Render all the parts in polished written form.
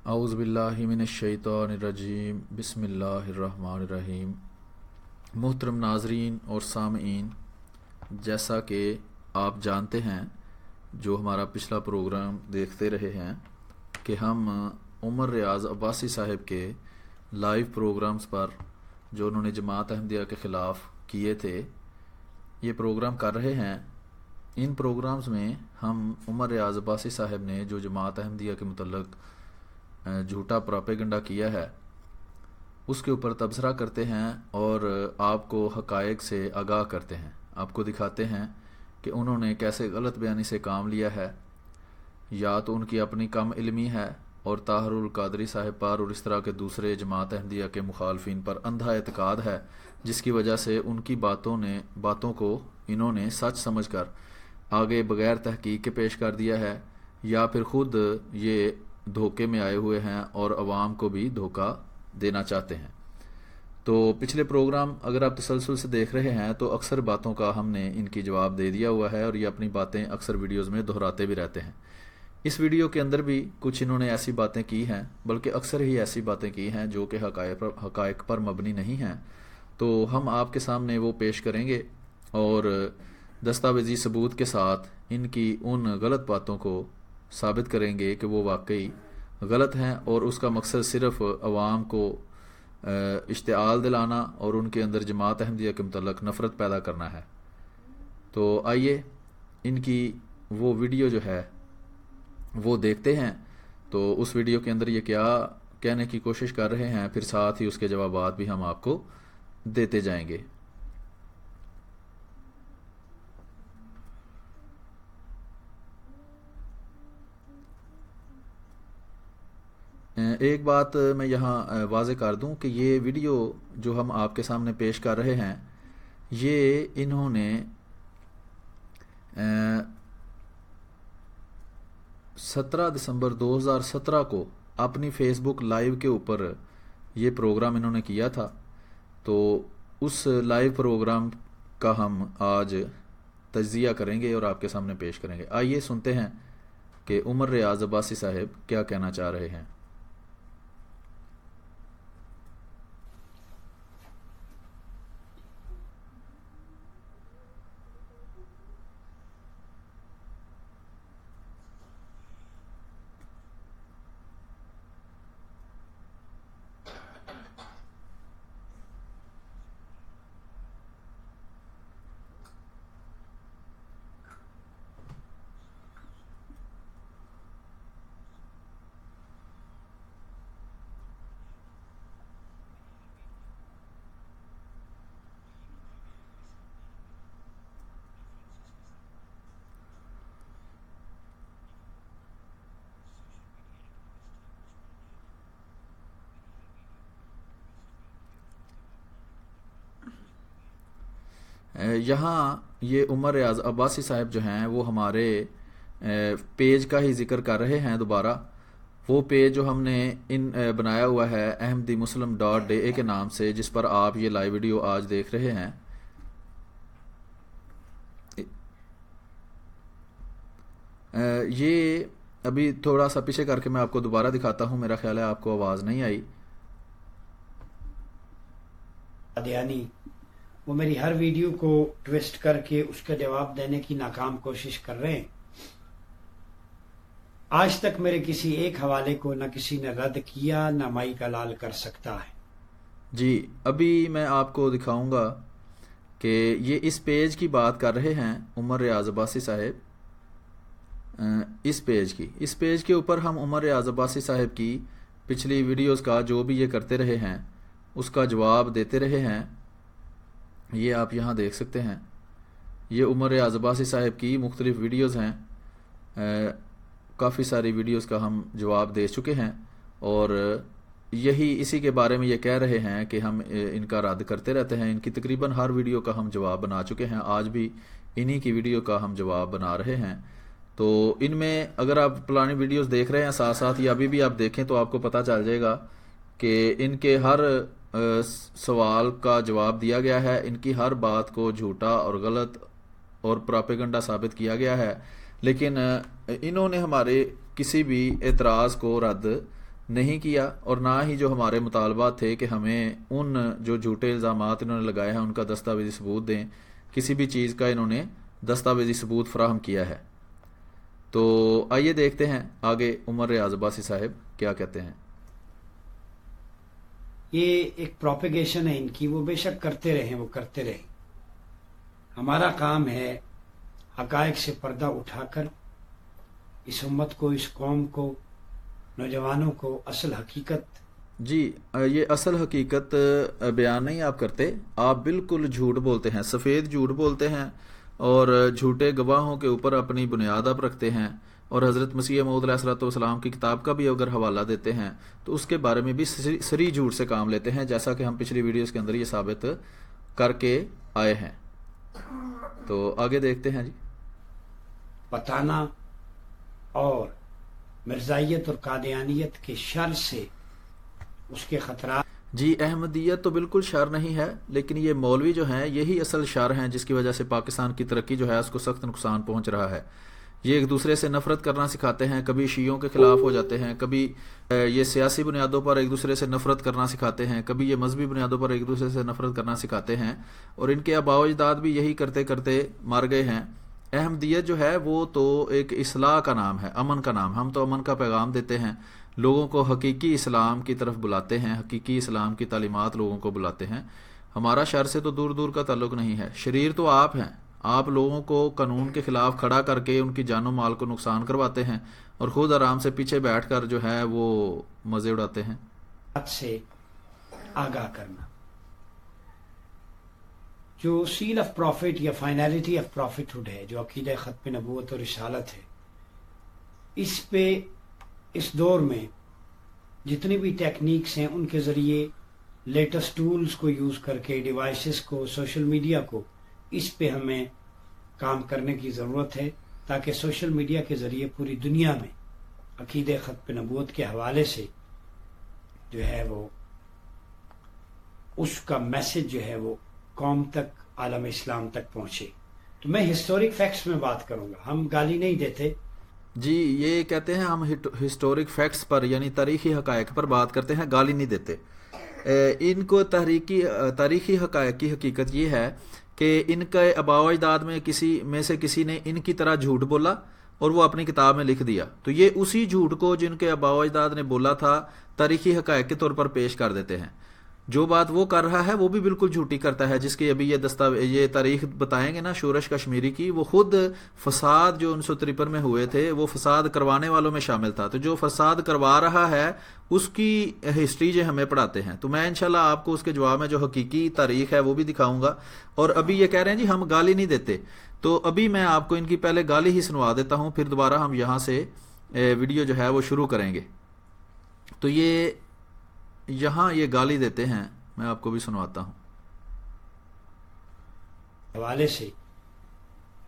اعوذ باللہ من الشیطان الرجیم بسم اللہ الرحمن الرحیم۔ محترم ناظرین اور سامعین، جیسا کہ آپ جانتے ہیں، جو ہمارا پچھلا پروگرام دیکھتے رہے ہیں، کہ ہم عمر ریاض عباسی صاحب کے لائیو پروگرامز پر جو انہوں نے جماعت احمدیہ کے خلاف کیے تھے، یہ پروگرام کر رہے ہیں۔ ان پروگرامز میں ہم عمر ریاض عباسی صاحب نے جو جماعت احمدیہ کے متعلق جھوٹا پراپیگنڈا کیا ہے، اس کے اوپر تبصرہ کرتے ہیں اور آپ کو حقائق سے آگاہ کرتے ہیں، آپ کو دکھاتے ہیں کہ انہوں نے کیسے غلط بیانی سے کام لیا ہے، یا تو ان کی اپنی کم علمی ہے اور طاہر القادری صاحب پر اور اس طرح کے دوسرے جماعت احمدیہ کے مخالفین پر اندھا اعتقاد ہے، جس کی وجہ سے ان کی باتوں کو انہوں نے سچ سمجھ کر آگے بغیر تحقیق کے پیش کر دیا ہے، یا پھر خود یہ دھوکے میں آئے ہوئے ہیں اور عوام کو بھی دھوکہ دینا چاہتے ہیں۔ تو پچھلے پروگرام اگر آپ تسلسل سے دیکھ رہے ہیں تو اکثر باتوں کا ہم نے ان کی جواب دے دیا ہوا ہے، اور یہ اپنی باتیں اکثر ویڈیوز میں دہراتے بھی رہتے ہیں۔ اس ویڈیو کے اندر بھی کچھ انہوں نے ایسی باتیں کی ہیں، بلکہ اکثر ہی ایسی باتیں کی ہیں جو کہ حقائق پر مبنی نہیں ہیں، تو ہم آپ کے سامنے وہ پیش کریں گے اور دستاویزی ثبوت کے ساتھ ان کی ان غلط باتوں کو ثابت کریں گے کہ وہ واقعی غلط ہیں، اور اس کا مقصد صرف عوام کو اشتعال دلانا اور ان کے اندر جماعت احمدیہ کے متعلق نفرت پیدا کرنا ہے۔ تو آئیے ان کی وہ ویڈیو جو ہے وہ دیکھتے ہیں، تو اس ویڈیو کے اندر یہ کیا کہنے کی کوشش کر رہے ہیں، پھر ساتھ ہی اس کے جوابات بھی ہم آپ کو دیتے جائیں گے۔ ایک بات میں یہاں واضح کر دوں کہ یہ ویڈیو جو ہم آپ کے سامنے پیش کر رہے ہیں، یہ انہوں نے 17 دسمبر 2017 کو اپنی فیس بک لائیو کے اوپر یہ پروگرام انہوں نے کیا تھا۔ تو اس لائیو پروگرام کا ہم آج تجزیہ کریں گے اور آپ کے سامنے پیش کریں گے۔ آئیے سنتے ہیں کہ عمر ریاض عباسی صاحب کیا کہنا چاہ رہے ہیں۔ یہاں یہ عمر ریاض عباسی صاحب جو ہیں وہ ہمارے پیج کا ہی ذکر کر رہے ہیں دوبارہ۔ وہ پیج جو ہم نے بنایا ہوا ہے ahmadimuslim.da کے نام سے، جس پر آپ یہ لائیو ویڈیو آج دیکھ رہے ہیں، یہ ابھی تھوڑا سا پیچھے کر کے میں آپ کو دوبارہ دکھاتا ہوں، میرا خیال ہے آپ کو آواز نہیں آئی۔ قادیانی وہ میری ہر ویڈیو کو ٹویسٹ کر کے اس کا جواب دینے کی ناکام کوشش کر رہے ہیں۔ آج تک میرے کسی ایک حوالے کو نہ کسی نے رد کیا، نہ مائی کا لال کر سکتا ہے۔ جی ابھی میں آپ کو دکھاؤں گا کہ یہ اس پیج کی بات کر رہے ہیں عمر ریاض عباسی صاحب۔ اس پیج کے اوپر ہم عمر ریاض عباسی صاحب کی پچھلی ویڈیوز کا جو بھی یہ کرتے رہے ہیں اس کا جواب دیتے رہے ہیں۔ یہ آپ یہاں دیکھ سکتے ہیں، یہ عمر ریاض عباسی صاحب کی مختلف ویڈیوز ہیں، کافی ساری ویڈیوز کا ہم جواب دے چکے ہیں، اور یہی اسی کے بارے میں یہ کہہ رہے ہیں کہ ہم ان کا رد کرتے رہتے ہیں۔ ان کی تقریباً ہر ویڈیو کا ہم جواب بنا چکے ہیں، آج بھی انہی کی ویڈیو کا ہم جواب بنا رہے ہیں۔ تو ان میں اگر آپ پرانی ویڈیوز دیکھ رہے ہیں ساتھ ساتھ، یا ابھی بھی آپ دیکھیں تو آپ کو پتہ چل جائے گا کہ ان کے ہر سوال کا جواب دیا گیا ہے، ان کی ہر بات کو جھوٹا اور غلط اور پراپیگنڈا ثابت کیا گیا ہے، لیکن انہوں نے ہمارے کسی بھی اعتراض کو رد نہیں کیا، اور نہ ہی جو ہمارے مطالبات تھے کہ ہمیں ان جو جھوٹے الزامات انہوں نے لگائے ہیں ان کا دستاویزی ثبوت دیں، کسی بھی چیز کا انہوں نے دستاویزی ثبوت فراہم کیا ہے۔ تو آئیے دیکھتے ہیں آگے عمر ریاض عباسی صاحب کیا کہتے ہیں۔ یہ ایک پروپیگیشن ہے ان کی، وہ بے شک کرتے رہیں، وہ کرتے رہیں۔ ہمارا کام ہے حقائق سے پردہ اٹھا کر اس امت کو، اس قوم کو، نوجوانوں کو اصل حقیقت۔ جی یہ اصل حقیقت بیان نہیں آپ کرتے، آپ بالکل جھوٹ بولتے ہیں، سفید جھوٹ بولتے ہیں، اور جھوٹے گواہوں کے اوپر اپنی بنیاد آپ رکھتے ہیں، اور حضرت مسیح موعود علیہ الصلوۃ والسلام کی کتاب کا بھی اگر حوالہ دیتے ہیں تو اس کے بارے میں بھی سری جھوٹ سے کام لیتے ہیں، جیسا کہ ہم پچھلی ویڈیوز کے اندر یہ ثابت کر کے آئے ہیں۔ تو آگے دیکھتے ہیں جی۔ بتانا اور مرزائیت اور قادیانیت کے شر سے، اس کے خطرات۔ جی احمدیت تو بالکل شر نہیں ہے، لیکن یہ مولوی جو ہیں یہی اصل شر ہیں، جس کی وجہ سے پاکستان کی ترقی جو ہے اس کو سخت نقصان پہنچ رہا ہے۔ یہ ایک دوسرے سے نفرت کرنا سکھاتے ہیں، کبھی شیعوں کے خلاف ہو جاتے ہیں، کبھی یہ سیاسی بنیادوں پر ایک دوسرے سے نفرت کرنا سکھاتے ہیں، کبھی یہ مذہبی بنیادوں پر ایک دوسرے سے نفرت کرنا سکھاتے ہیں، اور ان کے آباء و اجداد بھی یہی کرتے کرتے مر گئے ہیں۔ احمدیت جو ہے وہ تو ایک اصلاح کا نام ہے، امن کا نام۔ ہم تو امن کا پیغام دیتے ہیں، لوگوں کو حقیقی اسلام کی طرف بلاتے ہیں، حقیقی اسلام کی تعلیمات لوگوں کو بلاتے ہیں۔ ہمارا شر سے تو دور دور کا تعلق نہیں ہے، شریر تو آپ ہیں۔ آپ لوگوں کو قانون کے خلاف کھڑا کر کے ان کی جان و مال کو نقصان کرواتے ہیں، اور خود آرام سے پیچھے بیٹھ کر جو ہے وہ مزے اڑاتے ہیں۔ سے آگاہ کرنا، جو سیل آف پروفٹ یا فائنلٹی آف پروفٹ ہوڈ ہے، جو عقیدہ ختم نبوت اور رسالت ہے، اس پہ اس دور میں جتنی بھی ٹیکنیکس ہیں ان کے ذریعے، لیٹسٹ ٹولز کو یوز کر کے، ڈیوائسز کو، سوشل میڈیا کو، اس پہ ہمیں کام کرنے کی ضرورت ہے، تاکہ سوشل میڈیا کے ذریعے پوری دنیا میں عقیدہ ختم نبوت کے حوالے سے جو ہے وہ اس کا میسج جو ہے وہ قوم تک، عالم اسلام تک پہنچے۔ تو میں ہسٹورک فیکٹس میں بات کروں گا، ہم گالی نہیں دیتے۔ جی یہ کہتے ہیں ہم ہسٹورک فیکٹس پر یعنی تاریخی حقائق پر بات کرتے ہیں، گالی نہیں دیتے۔ ان کو تاریخی حقائق کی حقیقت یہ ہے کہ ان کے آباء و اجداد میں کسی نے ان کی طرح جھوٹ بولا اور وہ اپنی کتاب میں لکھ دیا، تو یہ اسی جھوٹ کو جن کے آباء و اجداد نے بولا تھا تاریخی حقائق کے طور پر پیش کر دیتے ہیں۔ جو بات وہ کر رہا ہے وہ بھی بالکل جھوٹی کرتا ہے، جس کی ابھی یہ تاریخ بتائیں گے نا شورش کشمیری کی، وہ خود فساد جو 1953 میں ہوئے تھے وہ فساد کروانے والوں میں شامل تھا، تو جو فساد کروا رہا ہے اس کی ہسٹری جو ہمیں پڑھاتے ہیں۔ تو میں انشاءاللہ آپ کو اس کے جواب میں جو حقیقی تاریخ ہے وہ بھی دکھاؤں گا۔ اور ابھی یہ کہہ رہے ہیں جی ہم گالی نہیں دیتے، تو ابھی میں آپ کو ان کی پہلے گالی ہی سنوا دیتا ہوں، پھر دوبارہ ہم یہاں سے ویڈیو جو ہے وہ شروع کریں گے۔ تو یہ یہاں یہ گالی دیتے ہیں، میں آپ کو بھی سنواتا ہوں۔ حوالے سے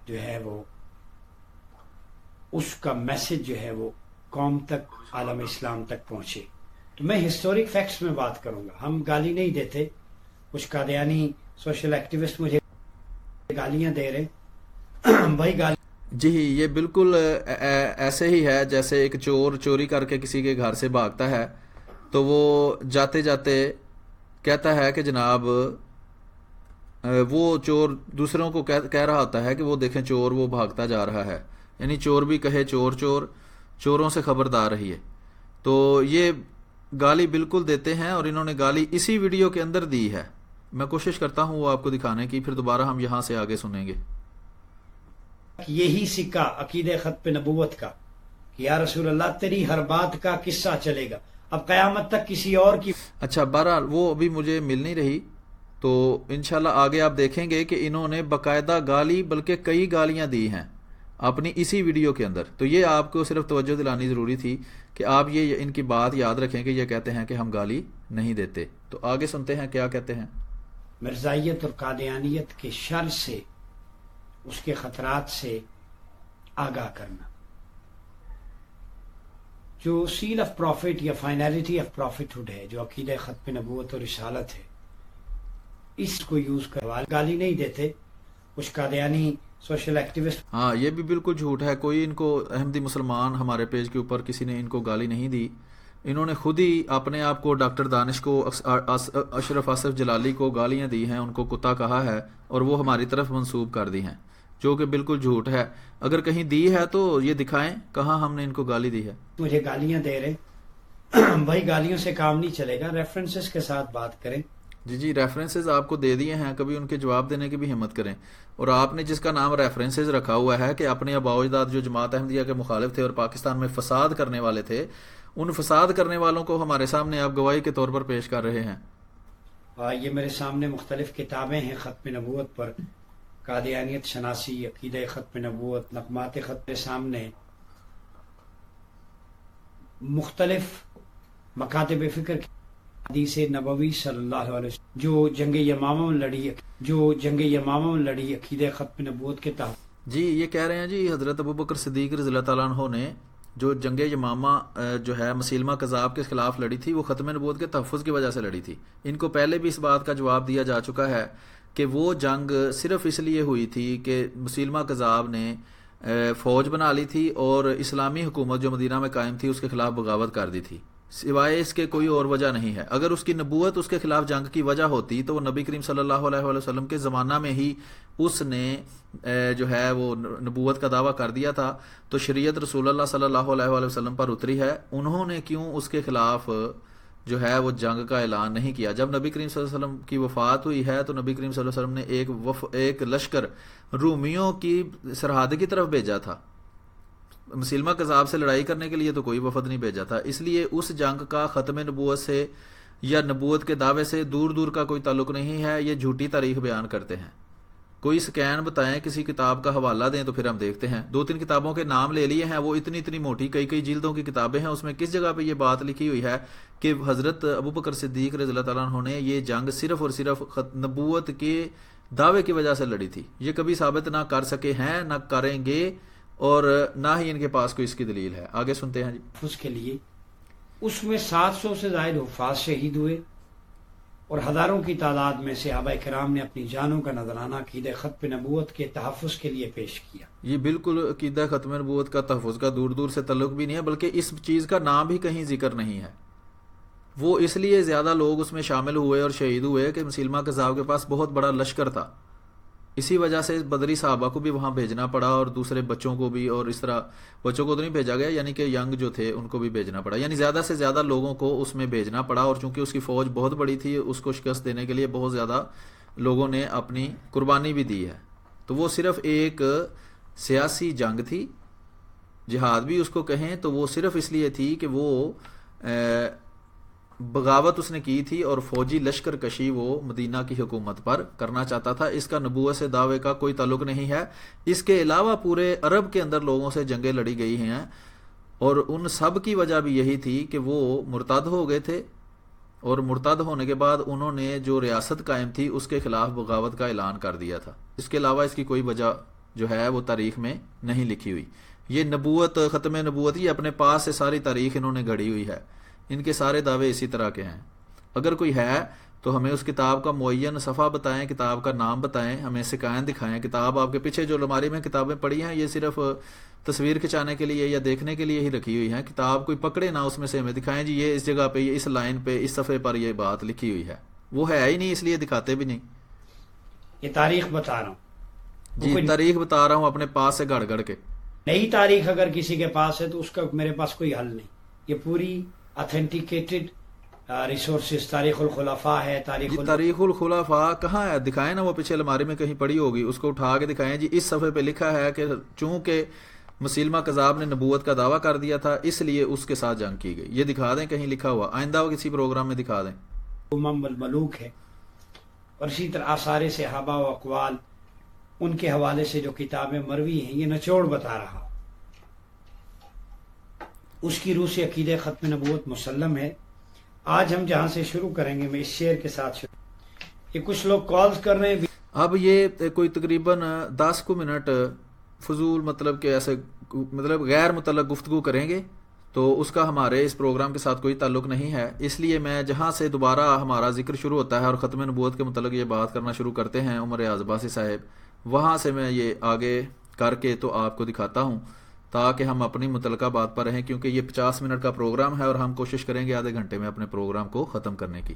جو ہے وہ اس کا میسج جو ہے وہ قوم تک، عالم اسلام تک پہنچے۔ تو میں ہسٹورک فیکٹس میں بات کروں گا، ہم گالی نہیں دیتے۔ کچھ قادیانی سوشل ایکٹیوسٹ مجھے گالیاں دے رہے، وہی گالی۔ جی یہ بالکل ایسے ہی ہے جیسے ایک چور چوری کر کے کسی کے گھر سے بھاگتا ہے، تو وہ جاتے جاتے کہتا ہے کہ جناب وہ چور دوسروں کو کہہ رہا ہوتا ہے کہ وہ دیکھیں چور وہ بھاگتا جا رہا ہے، یعنی چور بھی کہے چور چور، چوروں سے خبردار رہیے۔ تو یہ گالی بالکل دیتے ہیں، اور انہوں نے گالی اسی ویڈیو کے اندر دی ہے۔ میں کوشش کرتا ہوں وہ آپ کو دکھانے کی، پھر دوبارہ ہم یہاں سے آگے سنیں گے۔ یہی سکہ عقیدہ ختم نبوت کا کہ یا رسول اللہ تیری ہر بات کا قصہ چلے گا، اب قیامت تک کسی اور کی۔ اچھا بہرحال وہ ابھی مجھے مل نہیں رہی، تو انشاءاللہ آگے آپ دیکھیں گے کہ انہوں نے باقاعدہ گالی، بلکہ کئی گالیاں دی ہیں اپنی اسی ویڈیو کے اندر۔ تو یہ آپ کو صرف توجہ دلانی ضروری تھی کہ آپ یہ ان کی بات یاد رکھیں کہ یہ کہتے ہیں کہ ہم گالی نہیں دیتے۔ تو آگے سنتے ہیں کیا کہتے ہیں۔ مرزائیت اور قادیانیت کے شر سے، اس کے خطرات سے آگاہ کرنا، جو سیل آف پروفٹ یا فائنلٹی آف پروفٹ ہوڈ ہے، جو عقیدہ ختم نبوت اور رسالت ہے، اس کو یوز کروا گالی نہیں دیتے۔ کچھ قادیانی سوشل ایکٹیوسٹ، ہاں یہ بھی بالکل جھوٹ ہے، کوئی ان کو احمدی مسلمان ہمارے پیج کے اوپر کسی نے ان کو گالی نہیں دی۔ انہوں نے خود ہی اپنے آپ کو ڈاکٹر دانش کو اشرف آصف جلالی کو گالیاں دی ہیں، ان کو کتا کہا ہے اور وہ ہماری طرف منسوب کر دی ہیں، جو کہ بالکل جھوٹ ہے۔ اگر کہیں دی ہے تو یہ دکھائیں کہاں ہم نے ان کو گالی دی ہے۔ مجھے گالیاں دے رہے بھائی، گالیوں سے کام نہیں چلے گا، ریفرنسز کے ساتھ بات کریں۔ جی ریفرنسز آپ کو دے دیے ہیں، کبھی ان کے جواب دینے کی بھی ہمت کریں۔ اور آپ نے جس کا نام ریفرنسز رکھا ہوا ہے کہ اپنے آباء و اجداد جو جماعت احمدیہ کے مخالف تھے اور پاکستان میں فساد کرنے والے تھے، ان فساد کرنے والوں کو ہمارے سامنے آپ گواہی کے طور پر پیش کر رہے ہیں۔ یہ میرے سامنے مختلف کتابیں ہیں ختم نبوت پر، قادیانیت شناسی، عقیدہ ختم نبوت، نغمات ختم، کے سامنے مختلف مکاتب فکر کی حدیث نبوی صلی اللہ علیہ وسلم جو جنگ یمامہ میں لڑی عقیدہ ختم نبوت کے تحت۔ جی یہ کہہ رہے ہیں جی حضرت ابوبکر صدیق رضی اللہ تعالیٰ عنہ نے جو جنگ یمامہ جو ہے مسیلمہ کذاب کے خلاف لڑی تھی، وہ ختم نبوت کے تحفظ کی وجہ سے لڑی تھی۔ ان کو پہلے بھی اس بات کا جواب دیا جا چکا ہے کہ وہ جنگ صرف اس لیے ہوئی تھی کہ مسیلمہ کذاب نے فوج بنا لی تھی اور اسلامی حکومت جو مدینہ میں قائم تھی اس کے خلاف بغاوت کر دی تھی، سوائے اس کے کوئی اور وجہ نہیں ہے۔ اگر اس کی نبوت اس کے خلاف جنگ کی وجہ ہوتی تو وہ نبی کریم صلی اللہ علیہ وسلم کے زمانہ میں ہی اس نے جو ہے وہ نبوت کا دعویٰ کر دیا تھا، تو شریعت رسول اللہ صلی اللہ علیہ وسلم پر اتری ہے، انہوں نے کیوں اس کے خلاف جو ہے وہ جنگ کا اعلان نہیں کیا؟ جب نبی کریم صلی اللہ علیہ وسلم کی وفات ہوئی ہے تو نبی کریم صلی اللہ علیہ وسلم نے ایک لشکر رومیوں کی سرحد کی طرف بھیجا تھا، مسلمہ کذاب سے لڑائی کرنے کے لیے تو کوئی وفد نہیں بھیجا تھا۔ اس لیے اس جنگ کا ختم نبوت سے یا نبوت کے دعوے سے دور دور کا کوئی تعلق نہیں ہے، یہ جھوٹی تاریخ بیان کرتے ہیں۔ کوئی سکین بتائیں، کسی کتاب کا حوالہ دیں تو پھر ہم دیکھتے ہیں۔ 2-3 کتابوں کے نام لے لیے ہیں، وہ اتنی موٹی کئی جلدوں کی کتابیں ہیں، اس میں کس جگہ پہ یہ بات لکھی ہوئی ہے کہ حضرت ابوبکر صدیق رضی اللہ تعالیٰ عنہ نے یہ جنگ صرف اور صرف نبوت کے دعوے کی وجہ سے لڑی تھی؟ یہ کبھی ثابت نہ کر سکے ہیں، نہ کریں گے، اور نہ ہی ان کے پاس کوئی اس کی دلیل ہے۔ آگے سنتے ہیں جی۔ اس کے لیے اس میں 700 سے زائد حفاظ شہید ہوئے اور ہزاروں کی تعداد میں صحابہ کرام نے اپنی جانوں کا نذرانہ عقیدہ ختم نبوت کے تحفظ کے لیے پیش کیا۔ یہ بالکل عقیدہ ختم نبوت کا تحفظ کا دور دور سے تعلق بھی نہیں ہے، بلکہ اس چیز کا نام بھی کہیں ذکر نہیں ہے۔ وہ اس لیے زیادہ لوگ اس میں شامل ہوئے اور شہید ہوئے کہ مسلمہ کذاب کے پاس بہت بڑا لشکر تھا، اسی وجہ سے بدری صحابہ کو بھی وہاں بھیجنا پڑا اور دوسرے بچوں کو بھی، اور اس طرح بچوں کو تو نہیں بھیجا گیا، یعنی کہ ینگ جو تھے ان کو بھی بھیجنا پڑا، یعنی زیادہ سے زیادہ لوگوں کو اس میں بھیجنا پڑا۔ اور چونکہ اس کی فوج بہت بڑی تھی، اس کو شکست دینے کے لیے بہت زیادہ لوگوں نے اپنی قربانی بھی دی ہے۔ تو وہ صرف ایک سیاسی جنگ تھی، جہاد بھی اس کو کہیں تو وہ صرف اس لیے تھی کہ وہ بغاوت اس نے کی تھی اور فوجی لشکر کشی وہ مدینہ کی حکومت پر کرنا چاہتا تھا۔ اس کا نبوت سے دعوے کا کوئی تعلق نہیں ہے۔ اس کے علاوہ پورے عرب کے اندر لوگوں سے جنگیں لڑی گئی ہیں، اور ان سب کی وجہ بھی یہی تھی کہ وہ مرتد ہو گئے تھے، اور مرتد ہونے کے بعد انہوں نے جو ریاست قائم تھی اس کے خلاف بغاوت کا اعلان کر دیا تھا۔ اس کے علاوہ اس کی کوئی وجہ جو ہے وہ تاریخ میں نہیں لکھی ہوئی۔ یہ نبوت، ختم نبوت، یہ اپنے پاس سے ساری تاریخ انہوں نے گھڑی ہوئی ہے، ان کے سارے دعوے اسی طرح کے ہیں۔ اگر کوئی ہے تو ہمیں اس کتاب کا معین صفحہ بتائیں، کتاب کا نام بتائیں، ہمیں سکائن دکھائیں۔ کتاب آپ کے پیچھے جو الماری میں کتابیں پڑھی ہیں یہ صرف تصویر کھنچانے کے لیے یا دیکھنے کے لیے ہی رکھی ہوئی ہیں، کتاب کوئی پکڑے نہ، اس میں سے ہمیں دکھائیں جی یہ اس جگہ پہ، یہ اس لائن پہ، اس صفحے پر یہ بات لکھی ہوئی ہے۔ وہ ہے ہی نہیں، اس لیے دکھاتے بھی نہیں۔ یہ تاریخ بتا رہا ہوں جی، تاریخ بتا رہا ہوں اپنے پاس سے گھڑ گھڑ کے۔ نئی تاریخ اگر کسی کے پاس ہے تو اس کا میرے پاس کوئی حل نہیں۔ یہ پوری اتھینٹیکیٹڈ ریسورسز، تاریخ الخلفاء ہے۔ تاریخ الخلفاء کہاں ہے؟ دکھائیں نا، وہ پیچھے الماری میں کہیں پڑی ہوگی، اس کو اٹھا کے دکھائیں جی۔ اس صفحے پہ لکھا ہے کہ چونکہ مسیلمہ کذاب نے نبوت کا دعویٰ کر دیا تھا اس لیے اس کے ساتھ جنگ کی گئی۔ یہ دکھا دیں کہیں لکھا ہوا، آئندہ وہ کسی پروگرام میں دکھا دیں۔ امم الملوک ہے، اور اسی طرح آثار صحابہ و اقوال، ان کے حوالے سے جو کتابیں مروی ہیں، یہ نچوڑ بتا رہا، اس کی روح سے عقیدہ ختم نبوت مسلم ہے۔ آج ہم جہاں سے شروع کریں گے، میں اس شعر کے ساتھ شروع، یہ کچھ لوگ کالز کر رہے ہیں۔ اب یہ کوئی تقریباً 10 منٹ فضول مطلب کہ ایسے مطلب غیر متعلق گفتگو کریں گے، تو اس کا ہمارے اس پروگرام کے ساتھ کوئی تعلق نہیں ہے۔ اس لیے میں جہاں سے دوبارہ ہمارا ذکر شروع ہوتا ہے اور ختم نبوت کے متعلق یہ بات کرنا شروع کرتے ہیں عمر اعظم عباسی صاحب، وہاں سے میں یہ آگے کر کے تو آپ کو دکھاتا ہوں تاکہ ہم اپنی متعلقہ بات پر رہیں، کیونکہ یہ 50 منٹ کا پروگرام ہے اور ہم کوشش کریں گے آدھے گھنٹے میں اپنے پروگرام کو ختم کرنے کی۔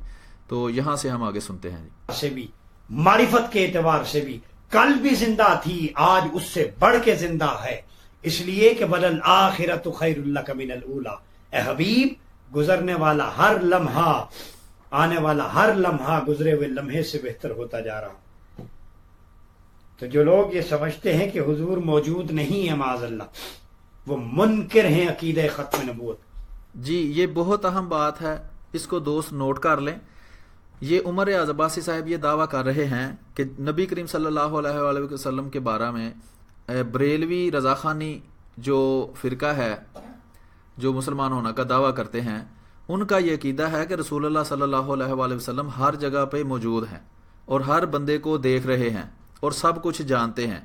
تو یہاں سے ہم آگے سنتے ہیں سے بھی، معرفت کے اعتبار سے بھی کل بھی زندہ تھی، آج اس سے بڑھ کے زندہ ہے، اس لیے کہ بل الآخرۃ خیر لک من الاولی۔ اے حبیب، گزرنے والا ہر لمحہ، آنے والا ہر لمحہ گزرے ہوئے لمحے سے بہتر ہوتا جا رہا۔ تو جو لوگ یہ سمجھتے ہیں کہ حضور موجود نہیں ہے معاذ اللہ، وہ منکر ہیں عقیدہ ختم نبوت۔ جی یہ بہت اہم بات ہے، اس کو دوست نوٹ کر لیں۔ یہ عمر عباسی صاحب یہ دعویٰ کر رہے ہیں کہ نبی کریم صلی اللہ علیہ وآلہ وسلم کے بارے میں بریلوی رضاخانی جو فرقہ ہے، جو مسلمان ہونا کا دعویٰ کرتے ہیں، ان کا یہ عقیدہ ہے کہ رسول اللہ صلی اللہ علیہ وآلہ وسلم ہر جگہ پہ موجود ہیں اور ہر بندے کو دیکھ رہے ہیں اور سب کچھ جانتے ہیں۔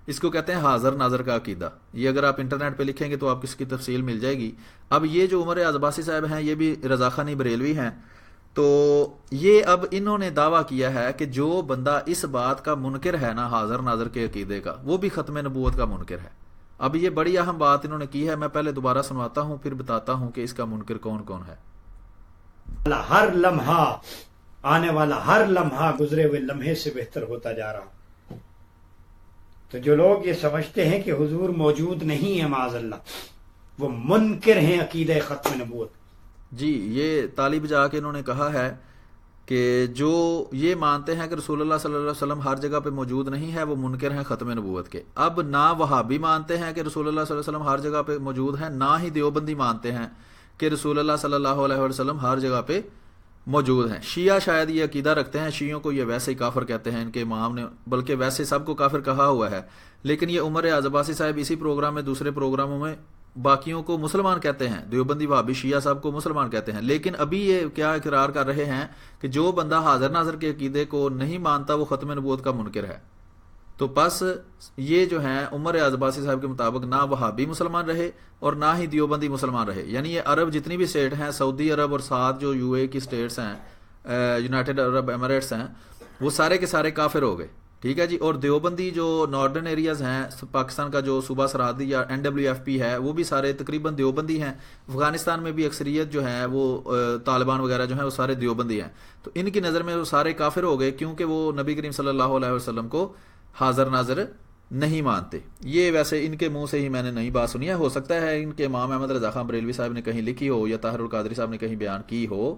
اس کو کہتے ہیں حاضر ناظر کا عقیدہ۔ یہ اگر آپ انٹرنیٹ پہ لکھیں گے تو آپ کو اس کی تفصیل مل جائے گی۔ اب یہ جو عمر عباسی صاحب ہیں یہ بھی رضاخانی بریلوی ہیں، تو یہ اب انہوں نے دعویٰ کیا ہے کہ جو بندہ اس بات کا منکر ہے نا، حاضر ناظر کے عقیدے کا، وہ بھی ختم نبوت کا منکر ہے۔ اب یہ بڑی اہم بات انہوں نے کی ہے، میں پہلے دوبارہ سنواتا ہوں پھر بتاتا ہوں کہ اس کا منکر کون کون ہے۔ ہر لمحہ، آنے والا ہر لمحہ گزرے ہوئے لمحے سے بہتر ہوتا جا رہا۔ تو جو لوگ یہ سمجھتے ہیں کہ حضور موجود نہیں ہے معاذ اللہ، وہ منکر ہیں عقیدہ ختم نبوت۔ جی یہ طالب جا کے انہوں نے کہا ہے کہ جو یہ مانتے ہیں کہ رسول اللہ صلی اللہ علیہ وسلم ہر جگہ پہ موجود نہیں ہے، وہ منکر ہیں ختم نبوت کے۔ اب نہ وہابی مانتے ہیں کہ رسول اللہ صلی اللہ علیہ وسلم ہر جگہ پہ موجود ہیں، نہ ہی دیوبندی مانتے ہیں کہ رسول اللہ صلی اللہ علیہ وسلم ہر جگہ پہ موجود ہیں۔ شیعہ شاید یہ عقیدہ رکھتے ہیں، شیعوں کو یہ ویسے ہی کافر کہتے ہیں، ان کے امام نے بلکہ ویسے سب کو کافر کہا ہوا ہے، لیکن یہ عمر عباسی صاحب اسی پروگرام میں دوسرے پروگراموں میں باقیوں کو مسلمان کہتے ہیں، دیوبندی وہابی شیعہ صاحب کو مسلمان کہتے ہیں، لیکن ابھی یہ کیا اقرار کر رہے ہیں کہ جو بندہ حاضر ناظر کے عقیدے کو نہیں مانتا وہ ختم نبوت کا منکر ہے۔ تو پس یہ جو ہیں عمر عباسی صاحب کے مطابق نہ وہابی مسلمان رہے اور نہ ہی دیوبندی مسلمان رہے، یعنی یہ عرب جتنی بھی اسٹیٹ ہیں، سعودی عرب اور ساتھ جو یو اے کی اسٹیٹس ہیں، یونائٹڈ عرب ایمریٹس ہیں، وہ سارے کے سارے کافر ہو گئے، ٹھیک ہے جی۔ اور دیوبندی جو نارڈرن ایریاز ہیں پاکستان کا، جو صوبہ سرحدی یا NWFP ہے، وہ بھی سارے تقریباً دیوبندی ہیں۔ افغانستان میں بھی اکثریت جو ہے وہ طالبان وغیرہ جو ہیں وہ سارے دیوبندی ہیں، تو ان کی نظر میں وہ سارے کافر ہو گئے، کیونکہ وہ نبی کریم صلی اللہ علیہ وسلم کو حاضر ناظر نہیں مانتے۔ یہ ویسے ان کے منہ سے ہی میں نے نہیں بات سنی ہے، ہو سکتا ہے ان کے امام احمد رضا خان بریلوی صاحب نے کہیں لکھی ہو یا طاہر القادری صاحب نے کہیں بیان کی ہو۔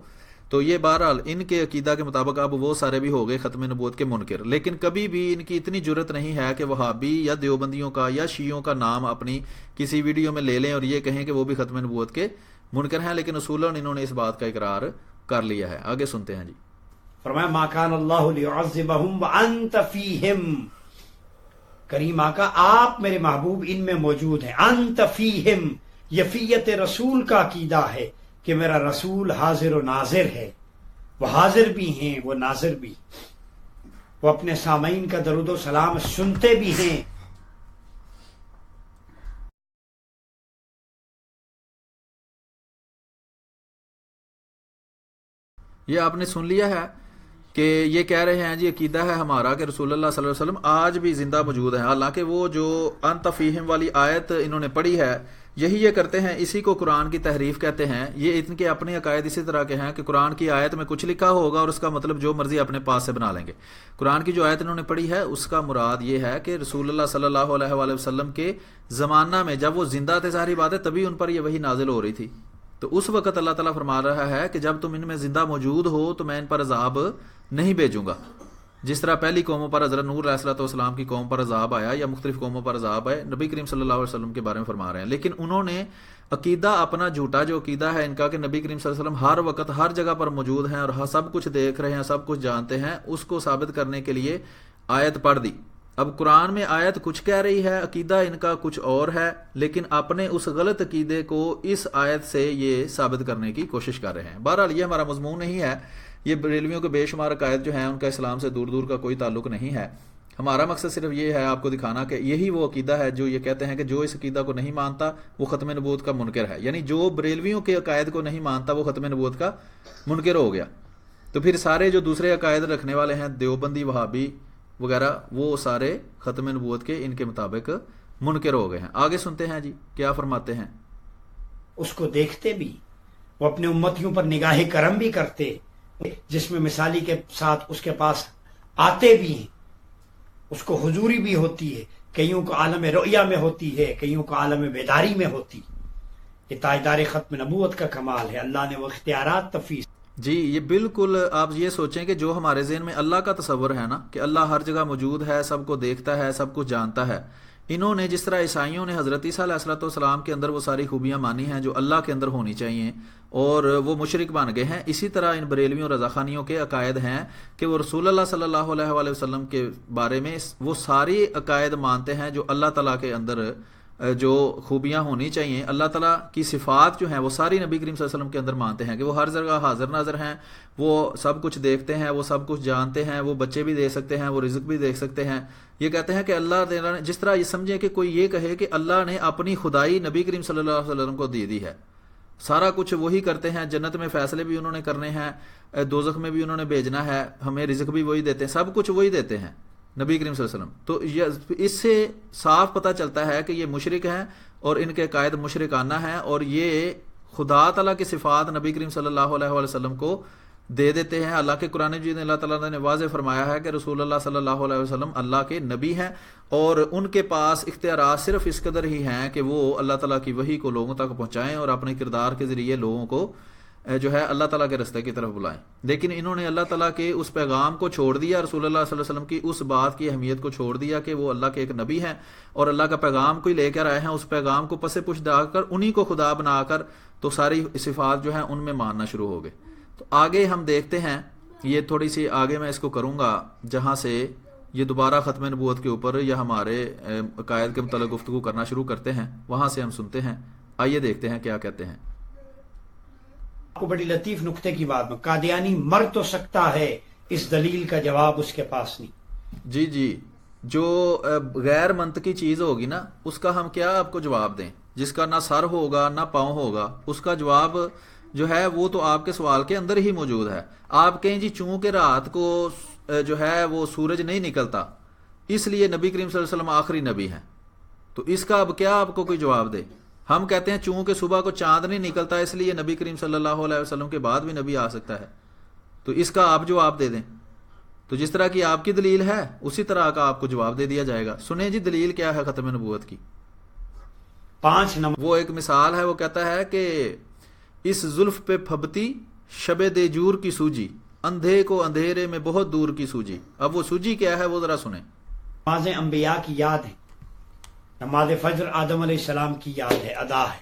تو یہ بہرحال ان کے عقیدہ کے مطابق اب وہ سارے بھی ہو گئے ختم نبوت کے منکر، لیکن کبھی بھی ان کی اتنی جرت نہیں ہے کہ وہابی یا دیوبندیوں کا یا شیعوں کا نام اپنی کسی ویڈیو میں لے لیں اور یہ کہیں کہ وہ بھی ختم نبوت کے منکر ہیں، لیکن اصولاً انہوں نے اس بات کا اقرار کر لیا ہے۔ آگے سنتے ہیں جی۔ فرمایا ما کان اللہ لیعذبہم وانت فیہم، کریم آقا آپ میرے محبوب ان میں موجود ہیں، انت فیہم، یہ فیت رسول کا عقیدہ ہے کہ میرا رسول حاضر و ناظر ہے، وہ حاضر بھی ہیں وہ ناظر بھی، وہ اپنے سامعین کا درود و سلام سنتے بھی ہیں۔ یہ آپ نے سن لیا ہے کہ یہ کہہ رہے ہیں جی عقیدہ ہے ہمارا کہ رسول اللہ صلی اللہ علیہ وسلم آج بھی زندہ موجود ہیں، حالانکہ وہ جو انت فیہم والی آیت انہوں نے پڑھی ہے یہی یہ کرتے ہیں، اسی کو قرآن کی تحریف کہتے ہیں۔ یہ ان کے اپنے عقائد اسی طرح کے ہیں کہ قرآن کی آیت میں کچھ لکھا ہوگا اور اس کا مطلب جو مرضی اپنے پاس سے بنا لیں گے۔ قرآن کی جو آیت انہوں نے پڑھی ہے اس کا مراد یہ ہے کہ رسول اللہ صلی اللہ علیہ وآلہ وسلم کے زمانہ میں جب وہ زندہ تھے، ظاہری بات ہے تبھی ان پر یہ وحی نازل ہو رہی تھی، تو اس وقت اللہ تعالیٰ فرما رہا ہے کہ جب تم ان میں زندہ موجود ہو تو میں ان پر عذاب نہیں بھیجوں گا، جس طرح پہلی قوموں پر حضرت نوح علیہ السلام کی قوم پر عذاب آیا یا مختلف قوموں پر عذاب آئے، نبی کریم صلی اللہ علیہ وسلم کے بارے میں فرما رہے ہیں۔ لیکن انہوں نے عقیدہ اپنا جھوٹا جو عقیدہ ہے ان کا کہ نبی کریم صلی اللہ علیہ وسلم ہر وقت ہر جگہ پر موجود ہیں اور سب کچھ دیکھ رہے ہیں، سب کچھ جانتے ہیں، اس کو ثابت کرنے کے لیے آیت پڑھ دی۔ اب قرآن میں آیت کچھ کہہ رہی ہے، عقیدہ ان کا کچھ اور ہے، لیکن اپنے اس غلط عقیدے کو اس آیت سے یہ ثابت کرنے کی کوشش کر رہے ہیں۔ بہرحال یہ ہمارا مضمون نہیں ہے، یہ بریلویوں کے بے شمار عقائد جو ہیں ان کا اسلام سے دور دور کا کوئی تعلق نہیں ہے۔ ہمارا مقصد صرف یہ ہے آپ کو دکھانا کہ یہی وہ عقیدہ ہے جو یہ کہتے ہیں کہ جو اس عقیدہ کو نہیں مانتا وہ ختم نبوت کا منکر ہے، یعنی جو بریلویوں کے عقائد کو نہیں مانتا وہ ختم نبوت کا منکر ہو گیا۔ تو پھر سارے جو دوسرے عقائد رکھنے والے ہیں، دیوبندی، وہابی وغیرہ، وہ سارے ختم نبوت کے ان کے مطابق منکر ہو گئے ہیں۔ آگے سنتے ہیں جی کیا فرماتے ہیں۔ اس کو دیکھتے بھی، وہ اپنے امتیوں پر نگاہ کرم بھی کرتے، جس میں مثالی کے ساتھ اس کے پاس آتے بھی ہیں، اس کو حضوری بھی ہوتی ہے، کئیوں کو عالم رؤیا میں ہوتی ہے، کئیوں کو عالم بیداری میں ہوتی۔ یہ تاجدار ختم نبوت کا کمال ہے، اللہ نے وہ اختیارات تفویض۔ جی یہ بالکل آپ یہ سوچیں کہ جو ہمارے ذہن میں اللہ کا تصور ہے نا کہ اللہ ہر جگہ موجود ہے، سب کو دیکھتا ہے، سب کچھ جانتا ہے، انہوں نے جس طرح عیسائیوں نے حضرت عیسیٰ علیہ الصلوۃ والسلام کے اندر وہ ساری خوبیاں مانی ہیں جو اللہ کے اندر ہونی چاہیے اور وہ مشرک بن گئے ہیں، اسی طرح ان بریلویوں رضا خانیوں کے عقائد ہیں کہ وہ رسول اللہ صلی اللہ علیہ وآلہ وسلم کے بارے میں وہ ساری عقائد مانتے ہیں جو اللہ تعالیٰ کے اندر جو خوبیاں ہونی چاہیے، اللہ تعالیٰ کی صفات جو ہیں وہ ساری نبی کریم صلی اللہ علیہ وسلم کے اندر مانتے ہیں کہ وہ ہر جگہ حاضر ناظر ہیں، وہ سب کچھ دیکھتے ہیں، وہ سب کچھ جانتے ہیں، وہ بچے بھی دے سکتے ہیں، وہ رزق بھی دیکھ سکتے ہیں۔ یہ کہتے ہیں کہ اللہ تعالیٰ نے جس طرح یہ سمجھے کہ کوئی یہ کہے کہ اللہ نے اپنی خدائی نبی کریم صلی اللہ علیہ وسلم کو دے دی ہے، سارا کچھ وہی کرتے ہیں، جنت میں فیصلے بھی انہوں نے کرنے ہیں، دوزخ میں بھی انہوں نے بھیجنا ہے، ہمیں رزق بھی وہی دیتے ہیں، سب کچھ وہی دیتے ہیں نبی کریم صلی اللہ علیہ وسلم۔ تو اس سے صاف پتہ چلتا ہے کہ یہ مشرک ہیں اور ان کے عقائد مشرکانہ ہیں، اور یہ خدا تعالیٰ کی صفات نبی کریم صلی اللہ علیہ وآلہ وسلم کو دے دیتے ہیں۔ اللہ کے قرآن مجید میں اللہ تعالیٰ نے واضح فرمایا ہے کہ رسول اللہ صلی اللہ علیہ وسلم اللہ کے نبی ہیں اور ان کے پاس اختیارات صرف اس قدر ہی ہیں کہ وہ اللہ تعالیٰ کی وحی کو لوگوں تک پہنچائیں اور اپنے کردار کے ذریعے لوگوں کو جو ہے اللہ تعالیٰ کے رستے کی طرف بلائیں۔ لیکن انہوں نے اللہ تعالیٰ کے اس پیغام کو چھوڑ دیا، رسول اللہ صلی اللہ علیہ وسلم کی اس بات کی اہمیت کو چھوڑ دیا کہ وہ اللہ کے ایک نبی ہیں اور اللہ کا پیغام کو ہی لے کر آئے ہیں، اس پیغام کو پس پش ڈال کر انہی کو خدا بنا کر تو ساری صفات جو ہیں ان میں ماننا شروع ہو گئے۔ تو آگے ہم دیکھتے ہیں، یہ تھوڑی سی آگے میں اس کو کروں گا جہاں سے یہ دوبارہ ختم نبوت کے اوپر یا ہمارے عقائد کے متعلق گفتگو کرنا شروع کرتے ہیں، وہاں سے ہم سنتے ہیں۔ آئیے دیکھتے ہیں کیا کہتے ہیں۔ کو بڑی لطیف نقطے کی بات میں، قادیانی مر تو سکتا ہے، اس دلیل کا جواب اس کے پاس نہیں۔ جی جی، جو غیر منطقی چیز ہوگی نا اس کا ہم کیا آپ کو جواب دیں، جس کا نہ سر ہوگا نہ پاؤں ہوگا، اس کا جواب جو ہے وہ تو آپ کے سوال کے اندر ہی موجود ہے۔ آپ کہیں جی چونکہ رات کو جو ہے وہ سورج نہیں نکلتا اس لیے نبی کریم صلی اللہ علیہ وسلم آخری نبی ہیں، تو اس کا اب کیا آپ کو کوئی جواب دے؟ ہم کہتے ہیں چونکہ صبح کو چاند نہیں نکلتا اس لیے نبی کریم صلی اللہ علیہ وسلم کے بعد بھی نبی آ سکتا ہے، تو اس کا آپ جواب دے دیں۔ تو جس طرح کی آپ کی دلیل ہے اسی طرح کا آپ کو جواب دے دیا جائے گا۔ سنیں جی دلیل کیا ہے ختم نبوت کی۔ 5 نمبر وہ ایک مثال ہے، وہ کہتا ہے کہ اس زلف پہ پھبتی شب دیجور کی سوجی، اندھے کو اندھیرے میں بہت دور کی سوجی۔ اب وہ سوجی کیا ہے وہ ذرا سنیں۔ نمازیں انبیاء کی یاد ہے، نماز فجر آدم علیہ السلام کی یاد ہے، ادا ہے،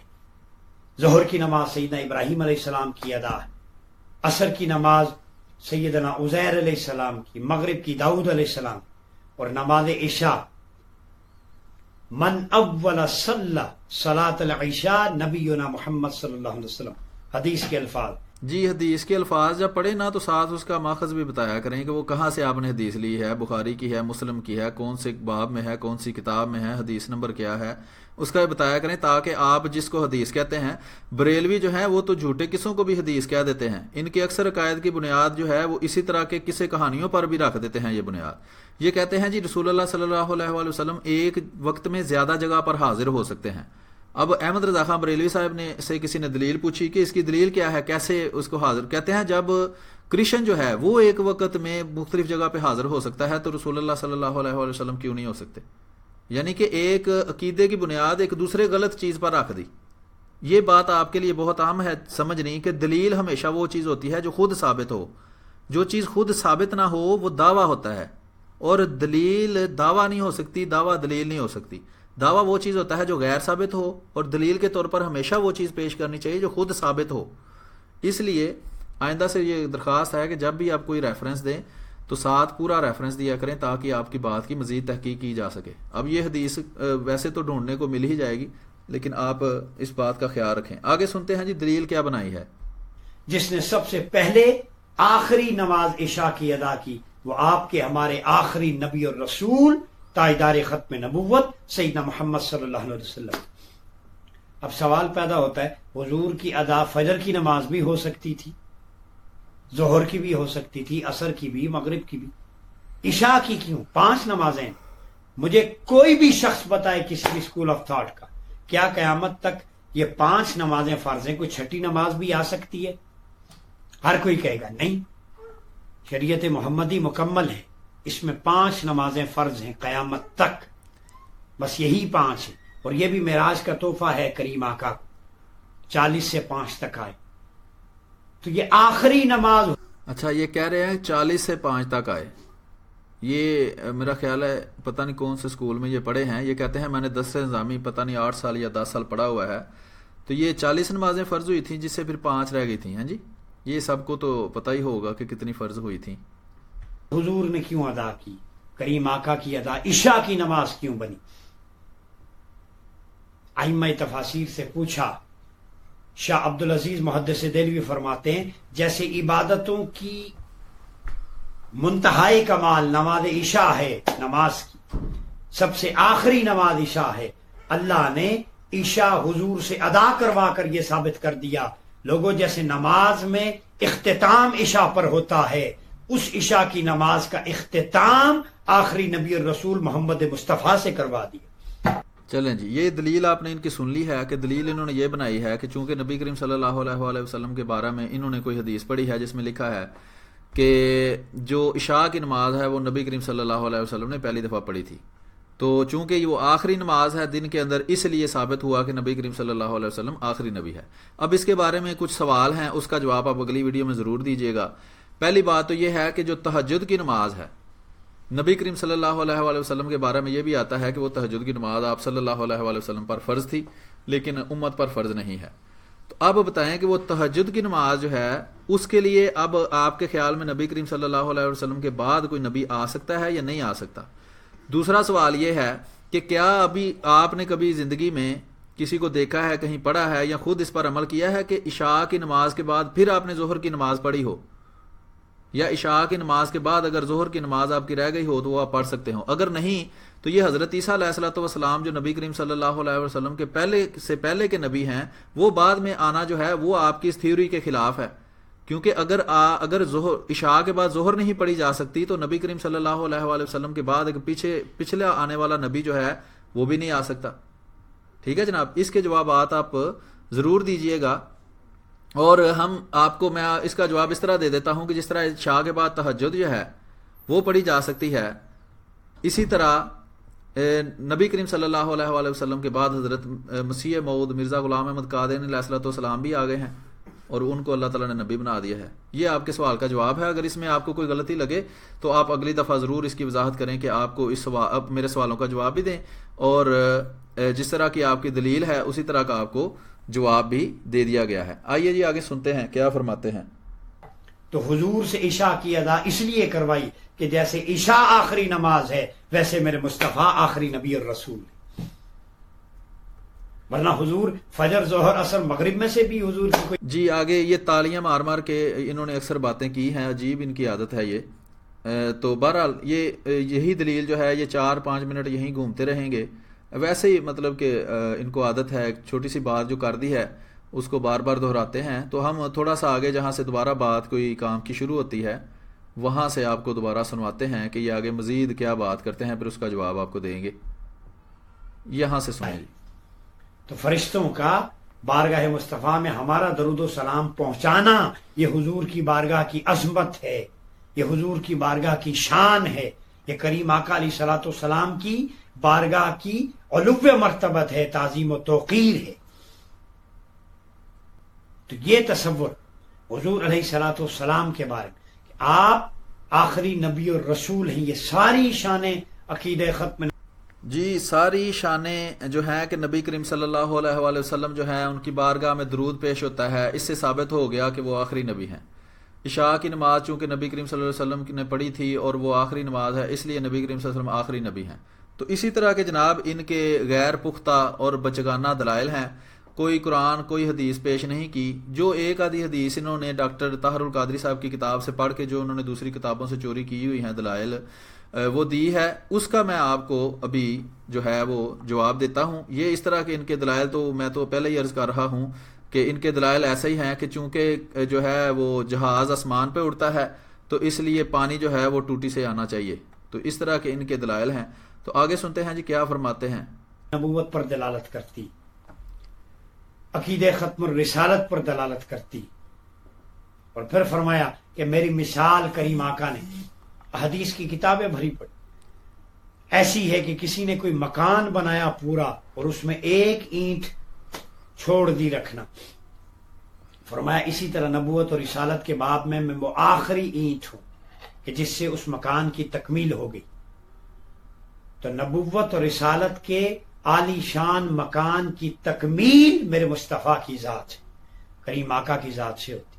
ظہر کی نماز سیدنا ابراہیم علیہ السلام کی ادا ہے، عصر کی نماز سیدنا عزیر علیہ السلام کی، مغرب کی داؤد علیہ السلام، اور نماز عشاء من اول صلی صلاۃ العشاء نبینا محمد صلی اللہ علیہ وسلم، حدیث کے الفاظ۔ جی حدیث کے الفاظ جب پڑھے نا تو ساتھ اس کا ماخذ بھی بتایا کریں کہ وہ کہاں سے آپ نے حدیث لی ہے، بخاری کی ہے، مسلم کی ہے، کون سے باب میں ہے، کون سی کتاب میں ہے، حدیث نمبر کیا ہے، اس کا بھی بتایا کریں تاکہ آپ جس کو حدیث کہتے ہیں، بریلوی جو ہیں وہ تو جھوٹے قصوں کو بھی حدیث کہہ دیتے ہیں، ان کے اکثر عقائد کی بنیاد جو ہے وہ اسی طرح کے قصے کہانیوں پر بھی رکھ دیتے ہیں۔ یہ بنیاد یہ کہتے ہیں جی رسول اللہ صلی اللہ علیہ وآلہ وسلم ایک وقت میں زیادہ جگہ پر حاضر ہو سکتے ہیں۔ اب احمد رضا خان بریلوی صاحب نے سے کسی نے دلیل پوچھی کہ اس کی دلیل کیا ہے، کیسے اس کو حاضر کہتے ہیں؟ جب کرشن جو ہے وہ ایک وقت میں مختلف جگہ پہ حاضر ہو سکتا ہے تو رسول اللہ صلی اللہ علیہ وآلہ وسلم کیوں نہیں ہو سکتے؟ یعنی کہ ایک عقیدے کی بنیاد ایک دوسرے غلط چیز پر رکھ دی۔ یہ بات آپ کے لیے بہت اہم ہے سمجھنی کہ دلیل ہمیشہ وہ چیز ہوتی ہے جو خود ثابت ہو، جو چیز خود ثابت نہ ہو وہ دعویٰ ہوتا ہے، اور دلیل دعویٰ نہیں ہو سکتی، دعویٰ دلیل نہیں ہو سکتی۔ دعویٰ وہ چیز ہوتا ہے جو غیر ثابت ہو، اور دلیل کے طور پر ہمیشہ وہ چیز پیش کرنی چاہیے جو خود ثابت ہو۔ اس لیے آئندہ سے یہ درخواست ہے کہ جب بھی آپ کوئی ریفرنس دیں تو ساتھ پورا ریفرنس دیا کریں تاکہ آپ کی بات کی مزید تحقیق کی جا سکے۔ اب یہ حدیث ویسے تو ڈھونڈنے کو مل ہی جائے گی لیکن آپ اس بات کا خیال رکھیں۔ آگے سنتے ہیں جی دلیل کیا بنائی ہے۔ جس نے سب سے پہلے آخری نماز عشاء کی ادا کی وہ آپ کے ہمارے آخری نبی اور رسول تاجدار ختم نبوت سیدنا محمد صلی اللہ علیہ وسلم۔ اب سوال پیدا ہوتا ہے حضور کی ادا فجر کی نماز بھی ہو سکتی تھی، ظہر کی بھی ہو سکتی تھی، عصر کی بھی، مغرب کی بھی، عشاء کی کیوں؟ 5 نمازیں۔ مجھے کوئی بھی شخص بتائے کسی بھی اسکول آف تھاٹ کا، کیا قیامت تک یہ 5 نمازیں فرض ہیں، کوئی چھٹی نماز بھی آ سکتی ہے؟ ہر کوئی کہے گا نہیں، شریعت محمدی مکمل ہے، اس میں 5 نمازیں فرض ہیں قیامت تک، بس یہی 5 ہیں، اور یہ بھی معراج کا تحفہ ہے کریم آقا، 40 سے 5 تک آئے تو یہ آخری نماز۔ اچھا، یہ کہہ رہے ہیں 40 سے 5 تک آئے، یہ میرا خیال ہے پتہ نہیں کون سے اسکول میں یہ پڑھے ہیں، یہ کہتے ہیں میں نے 10 نظامی پتہ نہیں 8 سال یا 10 سال پڑھا ہوا ہے، تو یہ 40 نمازیں فرض ہوئی تھیں جس سے پھر 5 رہ گئی تھیں۔ ہاں جی، یہ سب کو تو پتہ ہی ہوگا کہ کتنی فرض ہوئی تھیں۔ حضور نے کیوں ادا کی، کریم آقا کی ادا عشاء کی نماز کیوں بنی؟ ائمہ تفاسیر سے پوچھا، شاہ عبدالعزیز محدث دہلوی فرماتے ہیں جیسے عبادتوں کی منتہائی کمال نماز عشاء ہے، نماز کی سب سے آخری نماز عشاء ہے، اللہ نے عشاء حضور سے ادا کروا کر یہ ثابت کر دیا لوگوں جیسے نماز میں اختتام عشاء پر ہوتا ہے، اس عشاء کی نماز کا اختتام آخری نبی الرسول محمد مصطفیٰ سے کروا دیا۔ چلیں جی، یہ دلیل آپ نے ان کی سن لی ہے کہ دلیل انہوں نے یہ بنائی ہے کہ چونکہ نبی کریم صلی اللہ علیہ وآلہ وسلم کے بارے میں انہوں نے کوئی حدیث پڑھی ہے جس میں لکھا ہے کہ جو عشاء کی نماز ہے وہ نبی کریم صلی اللہ علیہ وسلم نے پہلی دفعہ پڑھی تھی، تو چونکہ وہ آخری نماز ہے دن کے اندر، اس لیے ثابت ہوا کہ نبی کریم صلی اللہ علیہ وسلم آخری نبی ہے۔ اب اس کے بارے میں کچھ سوال ہیں، اس کا جواب آپ اگلی ویڈیو میں ضرور دیجیے گا۔ پہلی بات تو یہ ہے کہ جو تہجد کی نماز ہے، نبی کریم صلی اللہ علیہ وآلہ وسلم کے بارے میں یہ بھی آتا ہے کہ وہ تہجد کی نماز آپ صلی اللہ علیہ وآلہ وسلم پر فرض تھی لیکن امت پر فرض نہیں ہے۔ تو اب بتائیں کہ وہ تہجد کی نماز جو ہے اس کے لیے اب آپ کے خیال میں نبی کریم صلی اللہ علیہ وسلم کے بعد کوئی نبی آ سکتا ہے یا نہیں آ سکتا؟ دوسرا سوال یہ ہے کہ کیا ابھی آپ نے کبھی زندگی میں کسی کو دیکھا ہے، کہیں پڑھا ہے یا خود اس پر عمل کیا ہے کہ عشاء کی نماز کے بعد پھر آپ نے ظہر کی نماز پڑھی ہو، یا عشاء کی نماز کے بعد اگر ظہر کی نماز آپ کی رہ گئی ہو تو وہ آپ پڑھ سکتے ہوں؟ اگر نہیں تو یہ حضرت عیسیٰ علیہ الصلوۃ والسلام جو نبی کریم صلی اللہ علیہ وسلم کے پہلے کے نبی ہیں، وہ بعد میں آنا جو ہے وہ آپ کی اس تھیوری کے خلاف ہے، کیونکہ اگر عشاء کے بعد ظہر نہیں پڑھی جا سکتی تو نبی کریم صلی اللہ علیہ وآلہ وسلم کے بعد ایک پچھلا آنے والا نبی جو ہے وہ بھی نہیں آ سکتا۔ ٹھیک ہے جناب، اس کے جوابات آپ ضرور دیجئے گا، اور میں اس کا جواب اس طرح دے دیتا ہوں کہ جس طرح عشاء کے بعد تہجد جو ہے وہ پڑھی جا سکتی ہے، اسی طرح نبی کریم صلی اللہ علیہ وآلہ وسلم کے بعد حضرت مسیح موعود مرزا غلام احمد قادیانی علیہ الصلوۃ والسلام بھی آ گئے ہیں اور ان کو اللہ تعالیٰ نے نبی بنا دیا ہے۔ یہ آپ کے سوال کا جواب ہے۔ اگر اس میں آپ کو کوئی غلطی لگے تو آپ اگلی دفعہ ضرور اس کی وضاحت کریں کہ آپ کو اب میرے سوالوں کا جواب بھی دیں، اور جس طرح کی آپ کی دلیل ہے اسی طرح کا آپ کو جواب بھی دے دیا گیا ہے۔ آئیے جی آگے سنتے ہیں کیا فرماتے ہیں۔ تو حضور سے عشاء کی ادا اس لیے کروائی کہ جیسے عشاء آخری نماز ہے ویسے میرے مصطفیٰ آخری نبی اور رسول ہے، ورنہ حضور فجر ظہر عصر مغرب میں سے بھی حضور کی کوئی۔ جی آگے یہ تالیاں مار مار کے انہوں نے اکثر باتیں کی ہیں، عجیب ان کی عادت ہے یہ۔ تو بہرحال یہی دلیل جو ہے یہ 4-5 منٹ یہیں گھومتے رہیں گے، ویسے ہی مطلب کہ ان کو عادت ہے ایک چھوٹی سی بات جو کر دی ہے اس کو بار بار دہراتے ہیں۔ تو ہم تھوڑا سا آگے جہاں سے دوبارہ بات کوئی کام کی شروع ہوتی ہے وہاں سے آپ کو دوبارہ سنواتے ہیں کہ یہ آگے مزید کیا بات کرتے ہیں، پھر اس کا جواب آپ کو دیں گے۔ یہاں سے سنیں۔ تو فرشتوں کا بارگاہ مصطفیٰ میں ہمارا درود و سلام پہنچانا یہ حضور کی بارگاہ کی عظمت ہے، یہ حضور کی بارگاہ کی شان ہے، یہ کریم آقا علیہ الصلوۃ والسلام کی بارگاہ کی علو مرتبت ہے، تعظیم و توقیر ہے۔ تو یہ تصور حضور علیہ الصلوۃ والسلام کے بارے میں کہ آپ آخری نبی اور رسول ہیں، یہ ساری شانیں عقیدہ ختم۔ جی ساری شانیں جو ہیں کہ نبی کریم صلی اللہ علیہ وآلہ وسلم جو ہیں ان کی بارگاہ میں درود پیش ہوتا ہے، اس سے ثابت ہو گیا کہ وہ آخری نبی ہیں۔ عشاء کی نماز چونکہ نبی کریم صلی اللہ علیہ وسلم نے پڑھی تھی اور وہ آخری نماز ہے، اس لیے نبی کریم صلی اللہ علیہ وسلم آخری نبی ہیں۔ تو اسی طرح کے جناب ان کے غیر پختہ اور بچگانہ دلائل ہیں، کوئی قرآن کوئی حدیث پیش نہیں کی۔ جو ایک آدھی حدیث انہوں نے ڈاکٹر طاہر القادری صاحب کی کتاب سے پڑھ کے جو انہوں نے دوسری کتابوں سے چوری کی ہوئی ہیں دلائل وہ دی ہے، اس کا میں آپ کو ابھی جو ہے وہ جواب دیتا ہوں۔ یہ اس طرح کے ان کے دلائل تو میں تو پہلے ہی عرض کر رہا ہوں کہ ان کے دلائل ایسے ہی ہیں کہ چونکہ جو ہے وہ جہاز آسمان پہ اڑتا ہے تو اس لیے پانی جو ہے وہ ٹوٹی سے آنا چاہیے، تو اس طرح کے ان کے دلائل ہیں۔ تو آگے سنتے ہیں جی کیا فرماتے ہیں. نبوت پر دلالت کرتی، عقیدہ ختم الرسالت پر دلالت کرتی. اور پھر فرمایا کہ میری مثال کریم آقا نے حدیث کی کتابیں بھری پڑی ایسی ہے کہ کسی نے کوئی مکان بنایا پورا اور اس میں ایک اینٹ چھوڑ دی رکھنا. فرمایا اسی طرح نبوت اور رسالت کے باب میں وہ آخری اینٹ ہوں کہ جس سے اس مکان کی تکمیل ہو گئی. تو نبوت اور رسالت کے عالی شان مکان کی تکمیل میرے مصطفیٰ کی ذات سے، کریم آقا کی ذات سے ہوتی.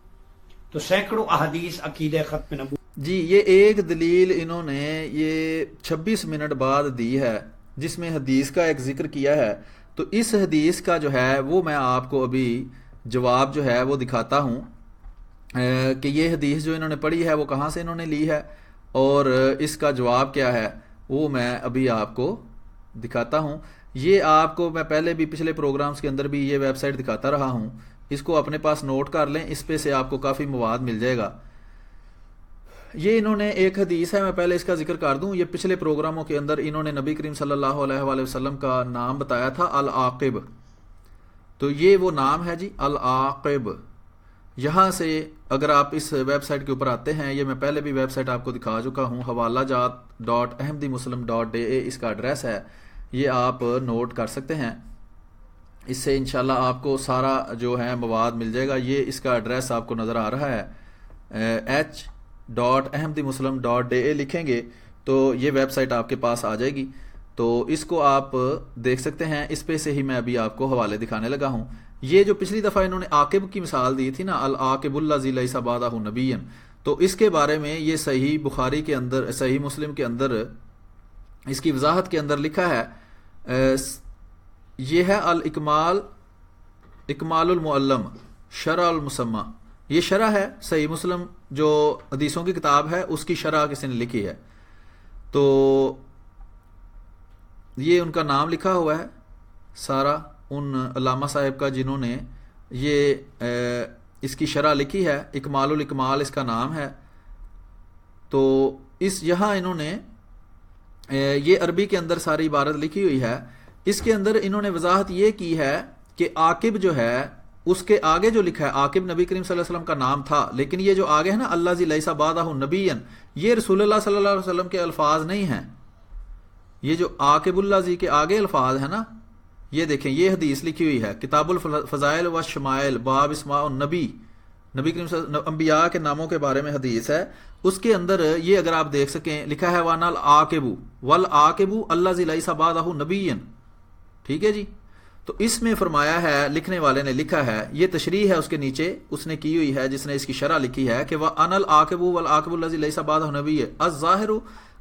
تو سینکڑوں احادیث عقیدہ ختم نبوت. جی یہ ایک دلیل انہوں نے یہ 26 منٹ بعد دی ہے جس میں حدیث کا ایک ذکر کیا ہے. تو اس حدیث کا جو ہے وہ میں آپ کو ابھی جواب جو ہے وہ دکھاتا ہوں کہ یہ حدیث جو انہوں نے پڑھی ہے وہ کہاں سے انہوں نے لی ہے اور اس کا جواب کیا ہے وہ میں ابھی آپ کو دکھاتا ہوں. یہ آپ کو میں پہلے بھی پچھلے پروگرامز کے اندر بھی یہ ویب سائٹ دکھاتا رہا ہوں، اس کو اپنے پاس نوٹ کر لیں، اس پہ سے آپ کو کافی مواد مل جائے گا. یہ انہوں نے ایک حدیث ہے، میں پہلے اس کا ذکر کر دوں. یہ پچھلے پروگراموں کے اندر انہوں نے نبی کریم صلی اللہ علیہ وآلہ وسلم کا نام بتایا تھا العاقب. تو یہ وہ نام ہے جی العاقب. یہاں سے اگر آپ اس ویب سائٹ کے اوپر آتے ہیں، یہ میں پہلے بھی ویب سائٹ آپ کو دکھا چکا ہوں، حوالہ جات .ahmadimuslim.a اس کا ایڈریس ہے، یہ آپ نوٹ کر سکتے ہیں. اس سے انشاءاللہ آپ کو سارا جو ہے مواد مل جائے گا. یہ اس کا ایڈریس آپ کو نظر آ رہا ہے h.ahmadimuslim.a لکھیں گے تو یہ ویب سائٹ آپ کے پاس آ جائے گی. تو اس کو آپ دیکھ سکتے ہیں، اس پہ سے ہی میں ابھی آپ کو حوالے دکھانے لگا ہوں. یہ جو پچھلی دفعہ انہوں نے عاقب کی مثال دی تھی نا، العاقب الذی لیس بعدہ نبی، تو اس کے بارے میں یہ صحیح بخاری کے اندر، صحیح مسلم کے اندر اس کی وضاحت کے اندر لکھا ہے. یہ ہے الاکمال، اکمال المعلم شرح المسمى. یہ شرح ہے صحیح مسلم جو حدیثوں کی کتاب ہے اس کی شرح کسی نے لکھی ہے. تو یہ ان کا نام لکھا ہوا ہے سارا، ان علامہ صاحب کا جنہوں نے یہ اس کی شرح لکھی ہے. اکمال الاکمال اس کا نام ہے. تو اس یہاں انہوں نے یہ عربی کے اندر ساری عبارت لکھی ہوئی ہے. اس کے اندر انہوں نے وضاحت یہ کی ہے کہ عاقب جو ہے اس کے آگے جو لکھا ہے، عاقب نبی کریم صلی اللہ علیہ وسلم کا نام تھا، لیکن یہ جو آگے ہے نا الذی لیس بعدہ نبی، یہ رسول اللہ صلی اللہ علیہ وسلم کے الفاظ نہیں ہیں. یہ جو عاقب الذی کے آگے الفاظ ہیں نا، یہ دیکھیں یہ حدیث لکھی ہوئی ہے کتاب الفضائل والشمائل باب اسماء النبی، نبی کریم صلی اللہ علیہ وسلم انبیاء کے ناموں کے بارے میں حدیث ہے. اس کے اندر یہ اگر آپ دیکھ سکیں لکھا ہے وانا العاقب والعاقب الذی لیس بعدہ نبی. ٹھیک ہے جی. تو اس میں فرمایا ہے، لکھنے والے نے لکھا ہے، یہ تشریح ہے اس کے نیچے اس نے کی ہوئی ہے، جس نے اس کی شرح لکھی ہے کہ وَأَنَا الْعَاقِبُ وَالْعَاقِبُ الَّذِي لَيْسَ بَعْدَهُ نَبِيٌّ الظَّاهِرُ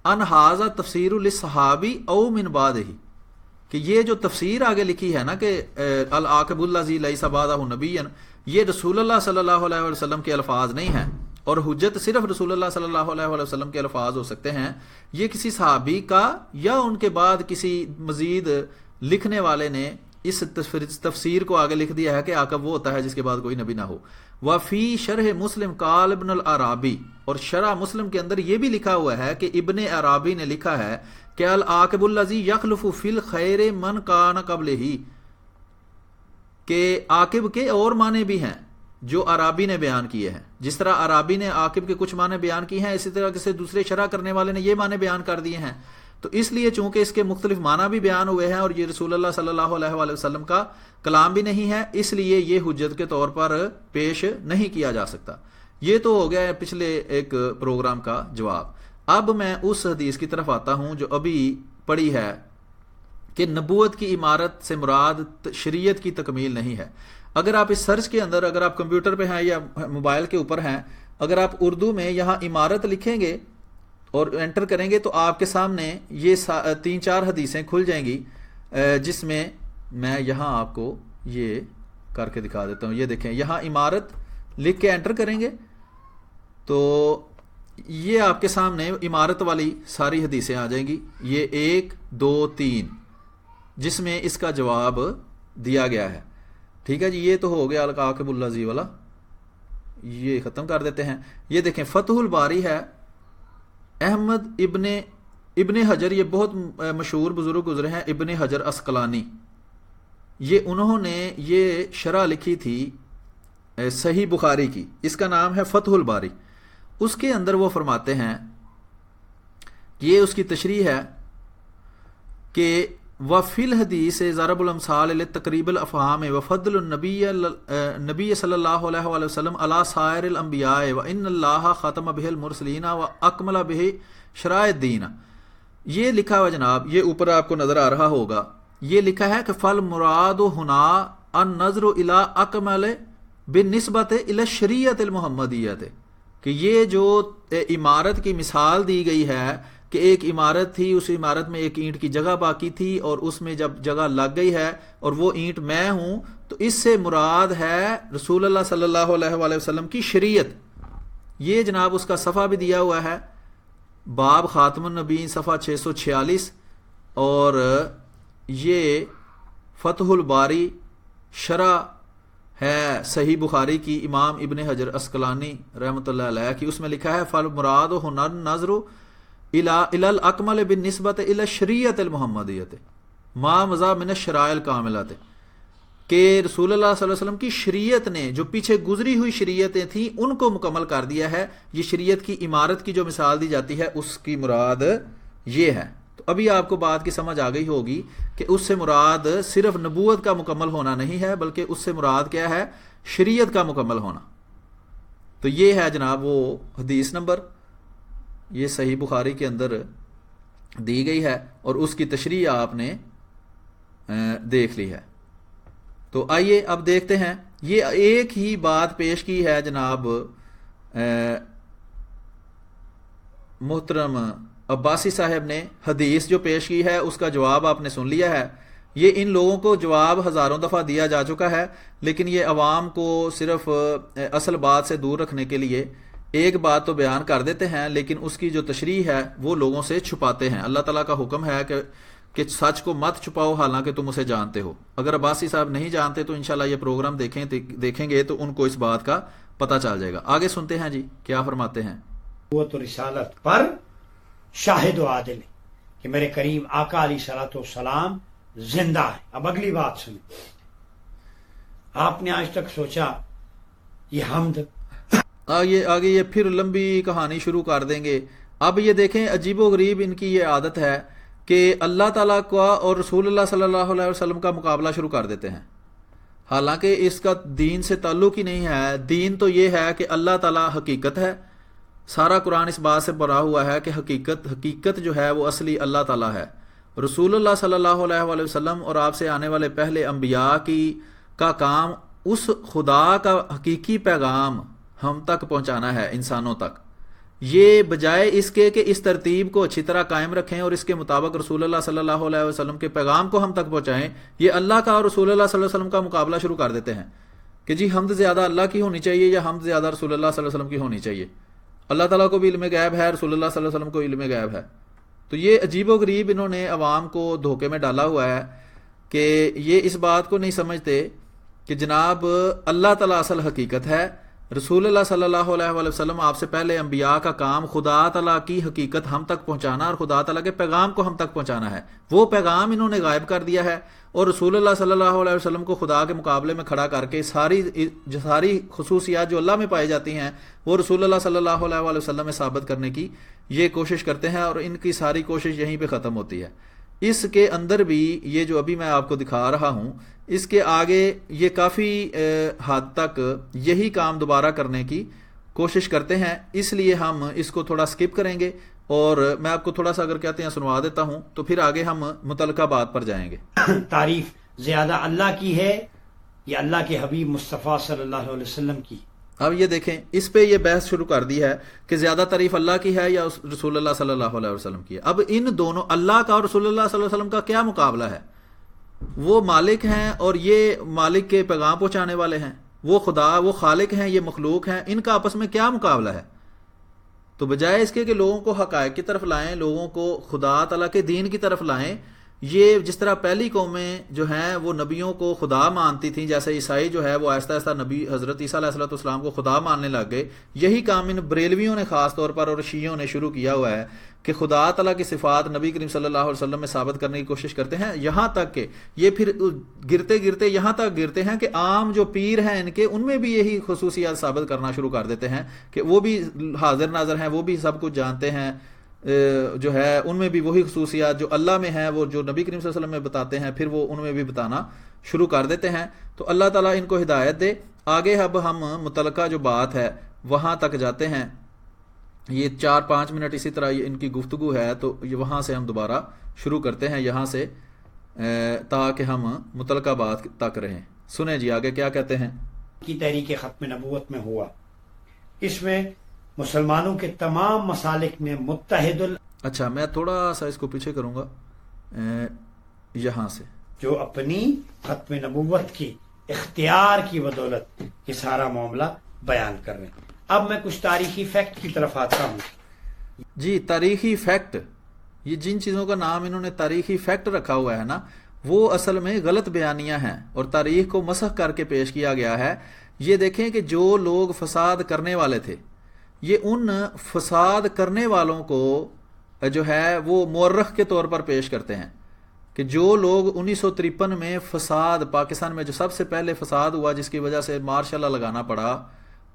أَنْ هَذَا تَفْسِيرٌ لِلصَّحَابِي أَوْ مِنْ بَعْدِهِ، کہ یہ جو تفسیر آگے لکھی ہے نا کہ العاقب الذی لیس بعدہ نبی، یہ رسول اللہ صلی اللہ علیہ وسلم کے الفاظ نہیں ہیں، اور حجت صرف رسول اللہ صلی اللہ علیہ وسلم کے الفاظ ہو سکتے ہیں. یہ کسی صحابی کا یا ان کے بعد کسی مزید لکھنے والے نے اس تفسیر کو آگے لکھ دیا ہے کہ عاقب وہ ہوتا ہے جس کے بعد کوئی نبی نہ ہو. وفی شرح مسلم قال ابن العرابی، اور شرح مسلم کے اندر یہ بھی لکھا ہوا ہے کہ ابن عرابی نے لکھا ہے کہ العاقب الذی یخلف فی الخیر من کان قبلہ، کہ عاقب کے اور معنی بھی ہیں جو عرابی نے بیان کیے ہیں. جس طرح عرابی نے عاقب کے کچھ معنی بیان کیے ہیں، اسی طرح کسی دوسرے شرح کرنے والے نے یہ معنی بیان کر دیے ہیں. تو اس لیے چونکہ اس کے مختلف معنی بھی بیان ہوئے ہیں اور یہ رسول اللہ صلی اللہ علیہ وآلہ وسلم کا کلام بھی نہیں ہے، اس لیے یہ حجت کے طور پر پیش نہیں کیا جا سکتا. یہ تو ہو گیا پچھلے ایک پروگرام کا جواب. اب میں اس حدیث کی طرف آتا ہوں جو ابھی پڑھی ہے کہ نبوت کی عمارت سے مراد شریعت کی تکمیل نہیں ہے. اگر آپ اس سرچ کے اندر، اگر آپ کمپیوٹر پہ ہیں یا موبائل کے اوپر ہیں، اگر آپ اردو میں یہاں عمارت لکھیں گے اور انٹر کریں گے تو آپ کے سامنے یہ 3-4 حدیثیں کھل جائیں گی، جس میں میں یہاں آپ کو یہ کر کے دکھا دیتا ہوں. یہ دیکھیں یہاں عمارت لکھ کے انٹر کریں گے تو یہ آپ کے سامنے عمارت والی ساری حدیثیں آ جائیں گی. یہ 1 2 3 جس میں اس کا جواب دیا گیا ہے. ٹھیک ہے جی. یہ تو ہو گیا العاقب الذی والا، یہ ختم کر دیتے ہیں. یہ دیکھیں فتح الباری ہے، احمد ابن ابن حجر یہ بہت مشہور بزرگ گزرے ہیں، ابن حجر اسقلانی، یہ انہوں نے یہ شرح لکھی تھی صحیح بخاری کی، اس کا نام ہے فتح الباری۔ اس کے اندر وہ فرماتے ہیں، یہ اس کی تشریح ہے کہ وفی الحدیث ضرب الامثال لتقریب الافہام وفضل النبی صلی اللہ علیہ وآلہ وسلم علی سائر الانبیاء وان اللہ ختم بہ المرسلین واکمل بہ شرائع الدین۔ یہ لکھا ہوا جناب، یہ اوپر آپ کو نظر آ رہا ہوگا، یہ لکھا ہے کہ فالمراد ہنا النظر الی اکمل بالنسبت الی الشریعۃ المحمدیۃ، کہ یہ جو عمارت کی مثال دی گئی ہے کہ ایک عمارت تھی، اس عمارت میں ایک اینٹ کی جگہ باقی تھی اور اس میں جب جگہ لگ گئی ہے اور وہ اینٹ میں ہوں، تو اس سے مراد ہے رسول اللہ صلی اللہ علیہ وآلہ وسلم کی شریعت۔ یہ جناب اس کا صفحہ بھی دیا ہوا ہے، باب خاتم النبی صفحہ 646، اور یہ فتح الباری شرح ہے صحیح بخاری کی امام ابن حجر اسقلانی رحمۃ اللہ علیہ کی، اس میں لکھا ہے فالمراد ہنا نظر الی الاکمل بالنسبت الی الشریعۃ المحمدیۃ ما مضى من الشرائع الکاملۃ، کہ رسول اللہ صلی اللہ علیہ وسلم کی شریعت نے جو پیچھے گزری ہوئی شریعتیں تھیں ان کو مکمل کر دیا ہے۔ یہ شریعت کی عمارت کی جو مثال دی جاتی ہے اس کی مراد یہ ہے۔ تو ابھی آپ کو بات کی سمجھ آ گئی ہوگی کہ اس سے مراد صرف نبوت کا مکمل ہونا نہیں ہے، بلکہ اس سے مراد کیا ہے؟ شریعت کا مکمل ہونا۔ تو یہ ہے جناب وہ حدیث نمبر، یہ صحیح بخاری کے اندر دی گئی ہے اور اس کی تشریح آپ نے دیکھ لی ہے۔ تو آئیے اب دیکھتے ہیں، یہ ایک ہی بات پیش کی ہے جناب محترم عباسی صاحب نے، حدیث جو پیش کی ہے اس کا جواب آپ نے سن لیا ہے۔ یہ ان لوگوں کو جواب ہزاروں دفعہ دیا جا چکا ہے، لیکن یہ عوام کو صرف اصل بات سے دور رکھنے کے لیے ایک بات تو بیان کر دیتے ہیں، لیکن اس کی جو تشریح ہے وہ لوگوں سے چھپاتے ہیں۔ اللہ تعالیٰ کا حکم ہے کہ سچ کو مت چھپاؤ حالانکہ تم اسے جانتے ہو۔ اگر عباسی صاحب نہیں جانتے تو انشاءاللہ یہ پروگرام دیکھیں گے تو ان کو اس بات کا پتہ چل جائے گا۔ آگے سنتے ہیں جی کیا فرماتے ہیں۔ نبوت و رسالت پر شاہد و عادل ہے کہ میرے کریم آقا علیہ الصلوۃ والسلام زندہ ہے۔ اب اگلی بات سنیں، آپ نے آج تک سوچا یہ حمد، آگے یہ پھر لمبی کہانی شروع کر دیں گے۔ اب یہ دیکھیں عجیب و غریب ان کی یہ عادت ہے کہ اللہ تعالیٰ کا اور رسول اللہ صلی اللہ علیہ وسلم کا مقابلہ شروع کر دیتے ہیں، حالانکہ اس کا دین سے تعلق ہی نہیں ہے۔ دین تو یہ ہے کہ اللہ تعالیٰ حقیقت ہے، سارا قرآن اس بات سے بھرا ہوا ہے کہ حقیقت جو ہے وہ اصلی اللہ تعالیٰ ہے۔ رسول اللہ صلی اللہ علیہ وآلہ وسلم اور آپ سے آنے والے پہلے انبیاء کا کام اس خدا کا حقیقی پیغام ہم تک پہنچانا ہے، انسانوں تک۔ یہ بجائے اس کے کہ اس ترتیب کو اچھی طرح قائم رکھیں اور اس کے مطابق رسول اللہ صلی اللہ علیہ وسلم کے پیغام کو ہم تک پہنچائیں، یہ اللہ کا اور رسول اللہ صلی اللہ علیہ وسلم کا مقابلہ شروع کر دیتے ہیں کہ جی حمد زیادہ اللہ کی ہونی چاہیے یا حمد زیادہ رسول اللہ صلی اللہ علیہ وسلم کی ہونی چاہیے۔ اللہ تعالیٰ کو بھی علم غیب ہے، رسول اللہ صلی اللہ علیہ وسلم کو علم غیب ہے۔ تو یہ عجیب و غریب انہوں نے عوام کو دھوکے میں ڈالا ہوا ہے کہ یہ اس بات کو نہیں سمجھتے کہ جناب اللہ تعالیٰ اصل حقیقت ہے، رسول اللہ صلی اللہ علیہ وآلہ وسلم آپ سے پہلے انبیاء کا کام خدا تعالیٰ کی حقیقت ہم تک پہنچانا اور خدا تعالیٰ کے پیغام کو ہم تک پہنچانا ہے۔ وہ پیغام انہوں نے غائب کر دیا ہے اور رسول اللہ صلی اللہ علیہ وسلم کو خدا کے مقابلے میں کھڑا کر کے ساری خصوصیات جو اللہ میں پائی جاتی ہیں وہ رسول اللہ صلی اللہ علیہ وآلہ وسلم میں ثابت کرنے کی یہ کوشش کرتے ہیں، اور ان کی ساری کوشش یہیں پہ ختم ہوتی ہے۔ اس کے اندر بھی یہ جو ابھی میں آپ کو دکھا رہا ہوں، اس کے آگے یہ کافی حد تک یہی کام دوبارہ کرنے کی کوشش کرتے ہیں، اس لیے ہم اس کو تھوڑا سکپ کریں گے اور میں آپ کو تھوڑا سا اگر کہتے ہیں سنوا دیتا ہوں تو پھر آگے ہم متعلقہ بات پر جائیں گے۔ تعریف زیادہ اللہ کی ہے یا اللہ کے حبیب مصطفیٰ صلی اللہ علیہ وسلم کی؟ اب یہ دیکھیں اس پہ یہ بحث شروع کر دی ہے کہ زیادہ تعریف اللہ کی ہے یا رسول اللہ صلی اللہ علیہ وسلم کی ہے۔ اب ان دونوں اللہ کا اور رسول اللہ صلی اللہ علیہ وسلم کا کیا مقابلہ ہے؟ وہ مالک ہیں اور یہ مالک کے پیغام پہنچانے والے ہیں، وہ خدا، وہ خالق ہیں، یہ مخلوق ہیں، ان کا آپس میں کیا مقابلہ ہے؟ تو بجائے اس کے کہ لوگوں کو حقائق کی طرف لائیں، لوگوں کو خدا تعالیٰ کے دین کی طرف لائیں، یہ جس طرح پہلی قومیں جو ہیں وہ نبیوں کو خدا مانتی تھیں، جیسے عیسائی جو ہے وہ آہستہ آہستہ نبی حضرت عیسیٰ علیہ السلام کو خدا ماننے لگ گئے، یہی کام ان بریلویوں نے خاص طور پر اور شیعوں نے شروع کیا ہوا ہے کہ خدا تعالیٰ کی صفات نبی کریم صلی اللہ علیہ وسلم میں ثابت کرنے کی کوشش کرتے ہیں، یہاں تک کہ یہ پھر گرتے گرتے یہاں تک گرتے ہیں کہ عام جو پیر ہیں ان کے، ان میں بھی یہی خصوصیات ثابت کرنا شروع کر دیتے ہیں کہ وہ بھی حاضر ناظر ہیں، وہ بھی سب کچھ جانتے ہیں، جو ہے ان میں بھی وہی خصوصیات جو اللہ میں ہیں وہ جو نبی کریم صلی اللہ علیہ وسلم میں بتاتے ہیں پھر وہ ان میں بھی بتانا شروع کر دیتے ہیں۔ تو اللہ تعالیٰ ان کو ہدایت دے۔ آگے اب ہم متعلقہ جو بات ہے وہاں تک جاتے ہیں، یہ 4-5 منٹ اسی طرح ان کی گفتگو ہے، تو وہاں سے ہم دوبارہ شروع کرتے ہیں یہاں سے، تاکہ ہم متعلقہ بات تک رہیں۔ سنیں جی آگے کیا کہتے ہیں۔ کی تحریک ختم نبوت میں ہوا، اس میں مسلمانوں کے تمام مسالک میں متحد اچھا میں تھوڑا سا اس کو پیچھے کروں گا، یہاں سے جو اپنی ختم نبوت کی اختیار کی بدولت یہ سارا معاملہ بیان کر رہے ہیں۔ اب میں کچھ تاریخی فیکٹ کی طرف آتا ہوں۔ جی تاریخی فیکٹ، یہ جن چیزوں کا نام انہوں نے تاریخی فیکٹ رکھا ہوا ہے نا، وہ اصل میں غلط بیانیاں ہیں اور تاریخ کو مسخ کر کے پیش کیا گیا ہے۔ یہ دیکھیں کہ جو لوگ فساد کرنے والے تھے، یہ ان فساد کرنے والوں کو جو ہے وہ مورخ کے طور پر پیش کرتے ہیں کہ جو لوگ 1953 میں فساد پاکستان میں جو سب سے پہلے فساد ہوا جس کی وجہ سے مارشل لا لگانا پڑا،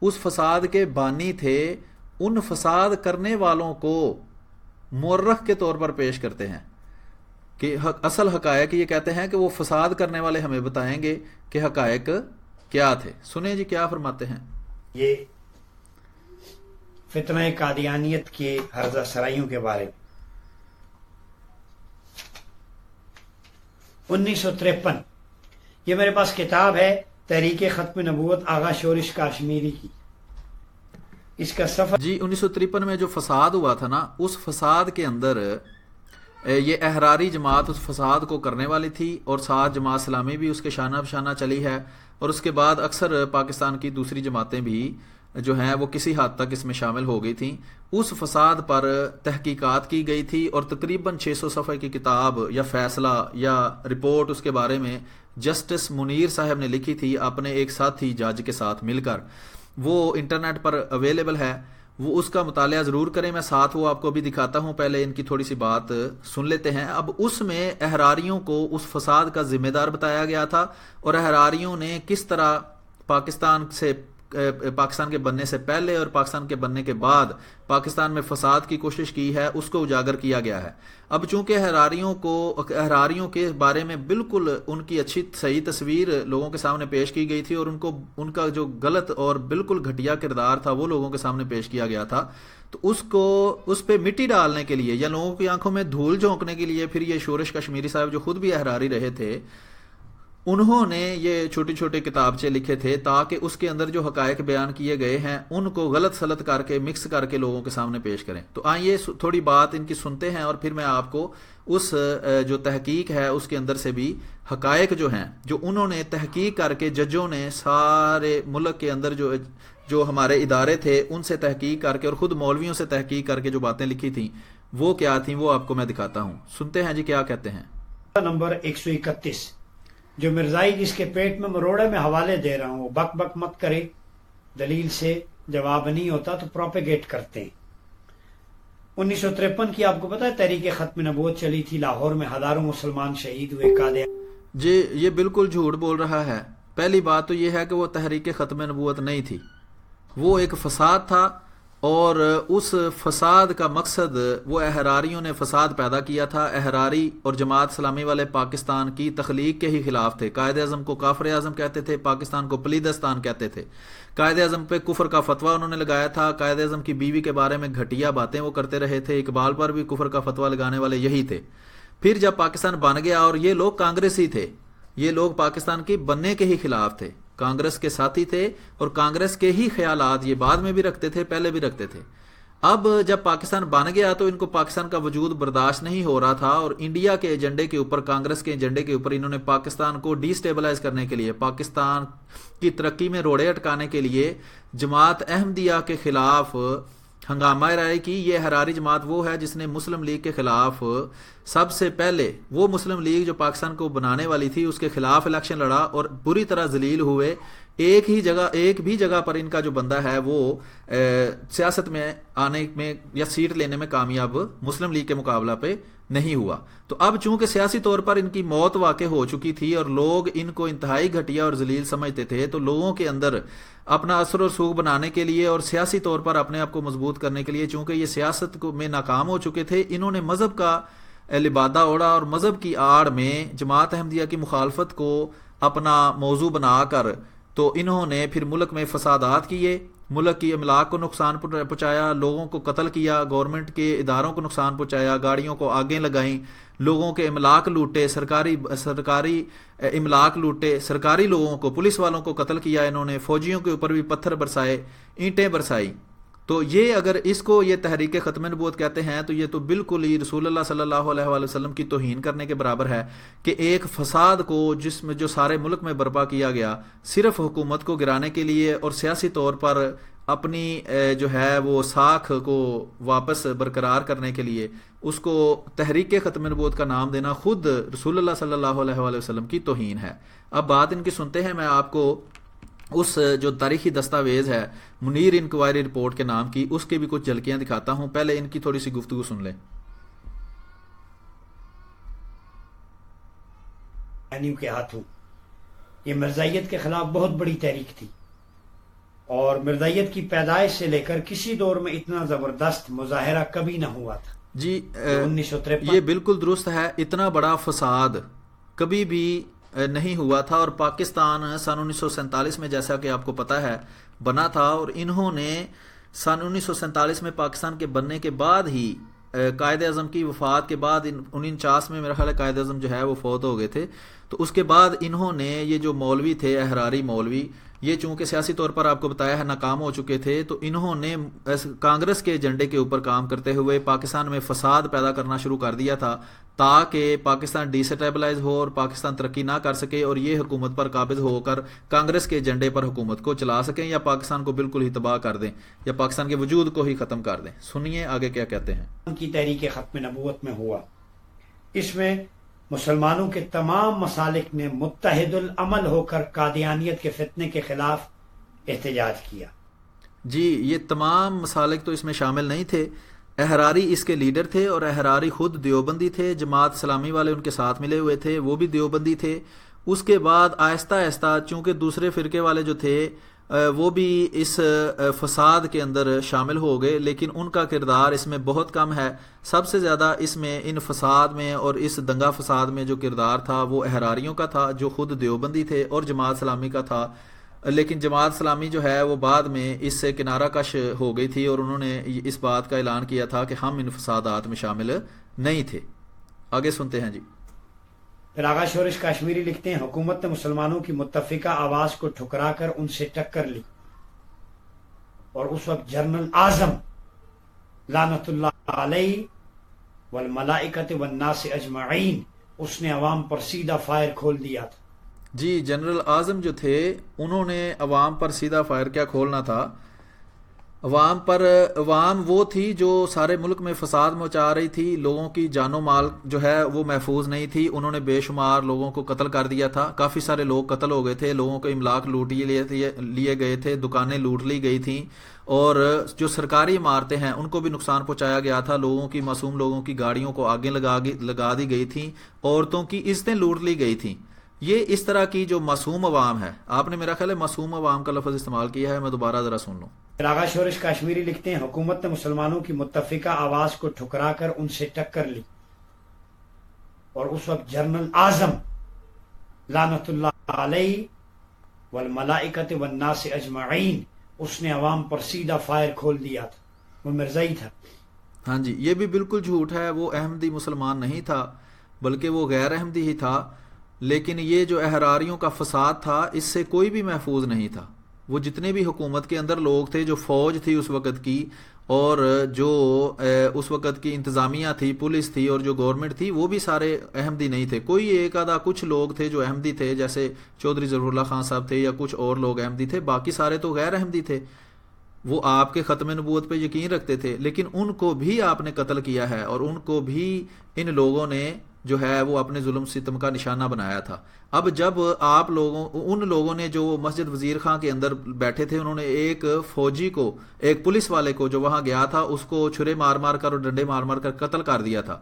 اس فساد کے بانی تھے، ان فساد کرنے والوں کو مورخ کے طور پر پیش کرتے ہیں کہ اصل حقائق یہ کہتے ہیں کہ وہ فساد کرنے والے ہمیں بتائیں گے کہ حقائق کیا تھے۔ سنیں جی کیا فرماتے ہیں۔ یہ فتنہ قادیانیت کے ہرزہ سرائیوں کے بارے میں 1953 یہ میرے پاس کتاب ہے تحریک ختم نبوت آغا شورش کاشمیری کی، اس کا صفحہ جی 1953 میں جو فساد ہوا تھا نا، اس فساد کے اندر یہ احراری جماعت اس فساد کو کرنے والی تھی اور ساتھ جماعت اسلامی بھی اس کے شانہ بشانہ چلی ہے، اور اس کے بعد اکثر پاکستان کی دوسری جماعتیں بھی جو ہیں وہ کسی حد تک اس میں شامل ہو گئی تھیں۔ اس فساد پر تحقیقات کی گئی تھی اور تقریباً 600 صفحے کی کتاب یا فیصلہ یا رپورٹ اس کے بارے میں جسٹس منیر صاحب نے لکھی تھی اپنے ایک ساتھی جج کے ساتھ مل کر، وہ انٹرنیٹ پر اویلیبل ہے، وہ اس کا مطالعہ ضرور کریں۔ میں ساتھ وہ آپ کو بھی دکھاتا ہوں، پہلے ان کی تھوڑی سی بات سن لیتے ہیں۔ اب اس میں احراریوں کو اس فساد کا ذمہ دار بتایا گیا تھا اور احراریوں نے کس طرح پاکستان کے بننے سے پہلے اور پاکستان کے بننے کے بعد پاکستان میں فساد کی کوشش کی ہے، اس کو اجاگر کیا گیا ہے۔ اب چونکہ احراریوں کے بارے میں بالکل ان کی اچھی صحیح تصویر لوگوں کے سامنے پیش کی گئی تھی اور ان کا جو غلط اور بالکل گھٹیا کردار تھا وہ لوگوں کے سامنے پیش کیا گیا تھا، تو اس پہ مٹی ڈالنے کے لیے یا لوگوں کی آنکھوں میں دھول جھونکنے کے لیے پھر یہ شورش کشمیری صاحب جو خود بھی احراری رہے تھے، انہوں نے یہ چھوٹی چھوٹے کتابچے لکھے تھے تاکہ اس کے اندر جو حقائق بیان کیے گئے ہیں ان کو غلط سلط کر کے مکس کر کے لوگوں کے سامنے پیش کریں۔ تو آئیے تھوڑی بات ان کی سنتے ہیں اور پھر میں آپ کو اس جو تحقیق ہے اس کے اندر سے بھی حقائق جو ہیں جو انہوں نے تحقیق کر کے ججوں نے سارے ملک کے اندر جو ہمارے ادارے تھے ان سے تحقیق کر کے اور خود مولویوں سے تحقیق کر کے جو باتیں لکھی تھیں وہ کیا تھیں وہ آپ کو میں دکھاتا ہوں۔ سنتے ہیں جی کیا کہتے ہیں۔ نمبر 131 جو مرزائی جس کے پیٹ میں مروڑے میں حوالے دے رہا ہوں وہ بک بک مت کرے، دلیل سے جواب نہیں ہوتا تو پروپیگیٹ کرتے ہیں۔ 1953 کی آپ کو پتا ہے تحریک ختم نبوت چلی تھی، لاہور میں ہزاروں مسلمان شہید ہوئے۔ جی یہ بالکل جھوٹ بول رہا ہے۔ پہلی بات تو یہ ہے کہ وہ تحریک ختم نبوت نہیں تھی، وہ ایک فساد تھا اور اس فساد کا مقصد وہ احراریوں نے فساد پیدا کیا تھا۔ احراری اور جماعت اسلامی والے پاکستان کی تخلیق کے ہی خلاف تھے۔ قائد اعظم کو کافر اعظم کہتے تھے، پاکستان کو پلیدستان کہتے تھے۔ قائد اعظم پہ کفر کا فتویٰ انہوں نے لگایا تھا، قائد اعظم کی بیوی کے بارے میں گھٹیا باتیں وہ کرتے رہے تھے، اقبال پر بھی کفر کا فتویٰ لگانے والے یہی تھے۔ پھر جب پاکستان بن گیا اور یہ لوگ کانگریسی تھے، یہ لوگ پاکستان کی بننے کے ہی خلاف تھے، کانگریس کے ساتھی تھے اور کانگریس کے ہی خیالات یہ بعد میں بھی رکھتے تھے، پہلے بھی رکھتے تھے۔ اب جب پاکستان بن گیا تو ان کو پاکستان کا وجود برداشت نہیں ہو رہا تھا اور انڈیا کے ایجنڈے کے اوپر، کانگریس کے ایجنڈے کے اوپر انہوں نے پاکستان کو ڈی سٹیبلائز کرنے کے لیے، پاکستان کی ترقی میں روڑے اٹکانے کے لیے جماعت احمدیہ کے خلاف ہنگامہ رائے کی یہ حراری جماعت وہ ہے جس نے مسلم لیگ کے خلاف سب سے پہلے، وہ مسلم لیگ جو پاکستان کو بنانے والی تھی اس کے خلاف الیکشن لڑا اور بری طرح ذلیل ہوئے. ایک بھی جگہ پر ان کا جو بندہ ہے وہ سیاست میں آنے میں یا سیٹ لینے میں کامیاب مسلم لیگ کے مقابلہ پہ نہیں ہوا. تو اب چونکہ سیاسی طور پر ان کی موت واقع ہو چکی تھی اور لوگ ان کو انتہائی گھٹیا اور ذلیل سمجھتے تھے، تو لوگوں کے اندر اپنا اثر و رسوخ بنانے کے لیے اور سیاسی طور پر اپنے آپ کو مضبوط کرنے کے لیے، چونکہ یہ سیاست میں ناکام ہو چکے تھے، انہوں نے مذہب کا لبادہ اوڑھا اور مذہب کی آڑ میں جماعت احمدیہ کی مخالفت کو اپنا موضوع بنا کر تو انہوں نے پھر ملک میں فسادات کیے، ملک کی املاک کو نقصان پہنچایا، لوگوں کو قتل کیا، گورنمنٹ کے اداروں کو نقصان پہنچایا، گاڑیوں کو آگیں لگائیں، لوگوں کے املاک لوٹے، سرکاری املاک لوٹے، سرکاری لوگوں کو، پولیس والوں کو قتل کیا انہوں نے، فوجیوں کے اوپر بھی پتھر برسائے، اینٹیں برسائی. تو یہ اگر اس کو یہ تحریک ختم نبوت کہتے ہیں تو یہ تو بالکل ہی رسول اللہ صلی اللہ علیہ وآلہ وسلم کی توہین کرنے کے برابر ہے کہ ایک فساد کو جس میں جو سارے ملک میں برپا کیا گیا صرف حکومت کو گرانے کے لیے اور سیاسی طور پر اپنی جو ہے وہ ساکھ کو واپس برقرار کرنے کے لیے اس کو تحریک ختم نبوت کا نام دینا خود رسول اللہ صلی اللہ علیہ وآلہ وسلم کی توہین ہے. اب بات ان کی سنتے ہیں. میں آپ کو اس جو تاریخی دستاویز ہے منیر انکوائری رپورٹ کے نام کی، اس کے بھی کچھ جھلکیاں دکھاتا ہوں. پہلے ان کی تھوڑی سی گفتگو سن لیں. کے ہاتھوں یہ مرزائیت کے خلاف بہت بڑی تحریک تھی اور مرزائیت کی پیدائش سے لے کر کسی دور میں اتنا زبردست مظاہرہ کبھی نہ ہوا تھا. جی 1953 یہ بالکل درست ہے. اتنا بڑا فساد کبھی بھی نہیں ہوا تھا اور پاکستان سن 1947 میں جیسا کہ آپ کو پتہ ہے بنا تھا اور انہوں نے سن 1947 میں پاکستان کے بننے کے بعد ہی قائد اعظم کی وفات کے بعد 49 میں میرا خیال ہے قائد اعظم جو ہے وہ فوت ہو گئے تھے. تو اس کے بعد انہوں نے یہ جو مولوی تھے احراری مولوی، یہ چونکہ سیاسی طور پر آپ کو بتایا ہے ناکام ہو چکے تھے، تو انہوں نے کانگریس کے ایجنڈے کے اوپر کام کرتے ہوئے پاکستان میں فساد پیدا کرنا شروع کر دیا تھا تاکہ پاکستان ڈی سٹیبلائز ہو اور پاکستان ترقی نہ کر سکے اور یہ حکومت پر قابض ہو کر کانگریس کے ایجنڈے پر حکومت کو چلا سکیں یا پاکستان کو بالکل ہی تباہ کر دیں یا پاکستان کے وجود کو ہی ختم کر دیں. سنیے آگے کیا کہتے ہیں. ان کی تحریک ختم نبوت میں ہوا، اس میں مسلمانوں کے تمام مسالک نے متحد العمل ہو کر قادیانیت کے فتنے کے خلاف احتجاج کیا. جی یہ تمام مسالک تو اس میں شامل نہیں تھے. احراری اس کے لیڈر تھے اور احراری خود دیوبندی تھے، جماعت اسلامی والے ان کے ساتھ ملے ہوئے تھے، وہ بھی دیوبندی تھے. اس کے بعد آہستہ آہستہ چونکہ دوسرے فرقے والے جو تھے وہ بھی اس فساد کے اندر شامل ہو گئے، لیکن ان کا کردار اس میں بہت کم ہے. سب سے زیادہ اس میں ان فساد میں اور اس دنگا فساد میں جو کردار تھا وہ احراریوں کا تھا جو خود دیوبندی تھے اور جماعت اسلامی کا تھا. لیکن جماعت اسلامی جو ہے وہ بعد میں اس سے کنارہ کش ہو گئی تھی اور انہوں نے اس بات کا اعلان کیا تھا کہ ہم ان فسادات میں شامل نہیں تھے. آگے سنتے ہیں. جی پھر آغا شورش کاشمیری لکھتے ہیں حکومت نے مسلمانوں کی متفقہ آواز کو ٹھکرا کر ان سے ٹکر لی اور اس وقت جنرل اعظم لعنت اللہ علیہ والملائکۃ والناس اجمعین اس نے عوام پر سیدھا فائر کھول دیا تھا. جی جنرل اعظم جو تھے انہوں نے عوام پر سیدھا فائر کیا کھولنا تھا؟ عوام وہ تھی جو سارے ملک میں فساد مچا رہی تھی، لوگوں کی جان و مال جو ہے وہ محفوظ نہیں تھی. انہوں نے بے شمار لوگوں کو قتل کر دیا تھا، کافی سارے لوگ قتل ہو گئے تھے، لوگوں کے املاک لوٹ لیے گئے تھے، دکانیں لوٹ لی گئی تھیں اور جو سرکاری عمارتیں ہیں ان کو بھی نقصان پہنچایا گیا تھا. لوگوں کی معصوم لوگوں کی گاڑیوں کو آگے لگا دی گئی تھیں، عورتوں کی عزتیں لوٹ لی گئی تھیں. یہ اس طرح کی جو معصوم عوام ہے، آپ نے میرا خیال ہے معصوم عوام کا لفظ استعمال کیا ہے، میں دوبارہ ذرا سن لوں. آغا شورش کاشمیری لکھتے ہیں حکومت نے مسلمانوں کی متفقہ آواز کو ٹھکرا کر ان سے ٹکر لی اور اس وقت جنرل اعظم لعنت اللہ علیہ والملائکۃ والناس اجمعین اس نے عوام پر سیدھا فائر کھول دیا تھا. وہ مرزائی تھا. ہاں جی یہ بھی بالکل جھوٹ ہے. وہ احمدی مسلمان نہیں تھا بلکہ وہ غیر احمدی ہی تھا. لیکن یہ جو احراریوں کا فساد تھا اس سے کوئی بھی محفوظ نہیں تھا. وہ جتنے بھی حکومت کے اندر لوگ تھے، جو فوج تھی اس وقت کی اور جو اس وقت کی انتظامیہ تھی، پولیس تھی اور جو گورنمنٹ تھی، وہ بھی سارے احمدی نہیں تھے. کوئی ایک آدھا کچھ لوگ تھے جو احمدی تھے، جیسے چودھری ظہور اللہ خان صاحب تھے یا کچھ اور لوگ احمدی تھے، باقی سارے تو غیر احمدی تھے. وہ آپ کے ختم نبوت پہ یقین رکھتے تھے، لیکن ان کو بھی آپ نے قتل کیا ہے اور ان کو بھی ان لوگوں نے جو ہے وہ اپنے ظلم ستم کا نشانہ بنایا تھا۔ اب جب ان لوگوں نے جو مسجد وزیر خان کے اندر بیٹھے تھے، انہوں نے ایک فوجی کو، ایک پولیس والے کو جو وہاں گیا تھا، اس کو چھرے مار مار کر اور ڈنڈے مار مار کر قتل کر دیا تھا۔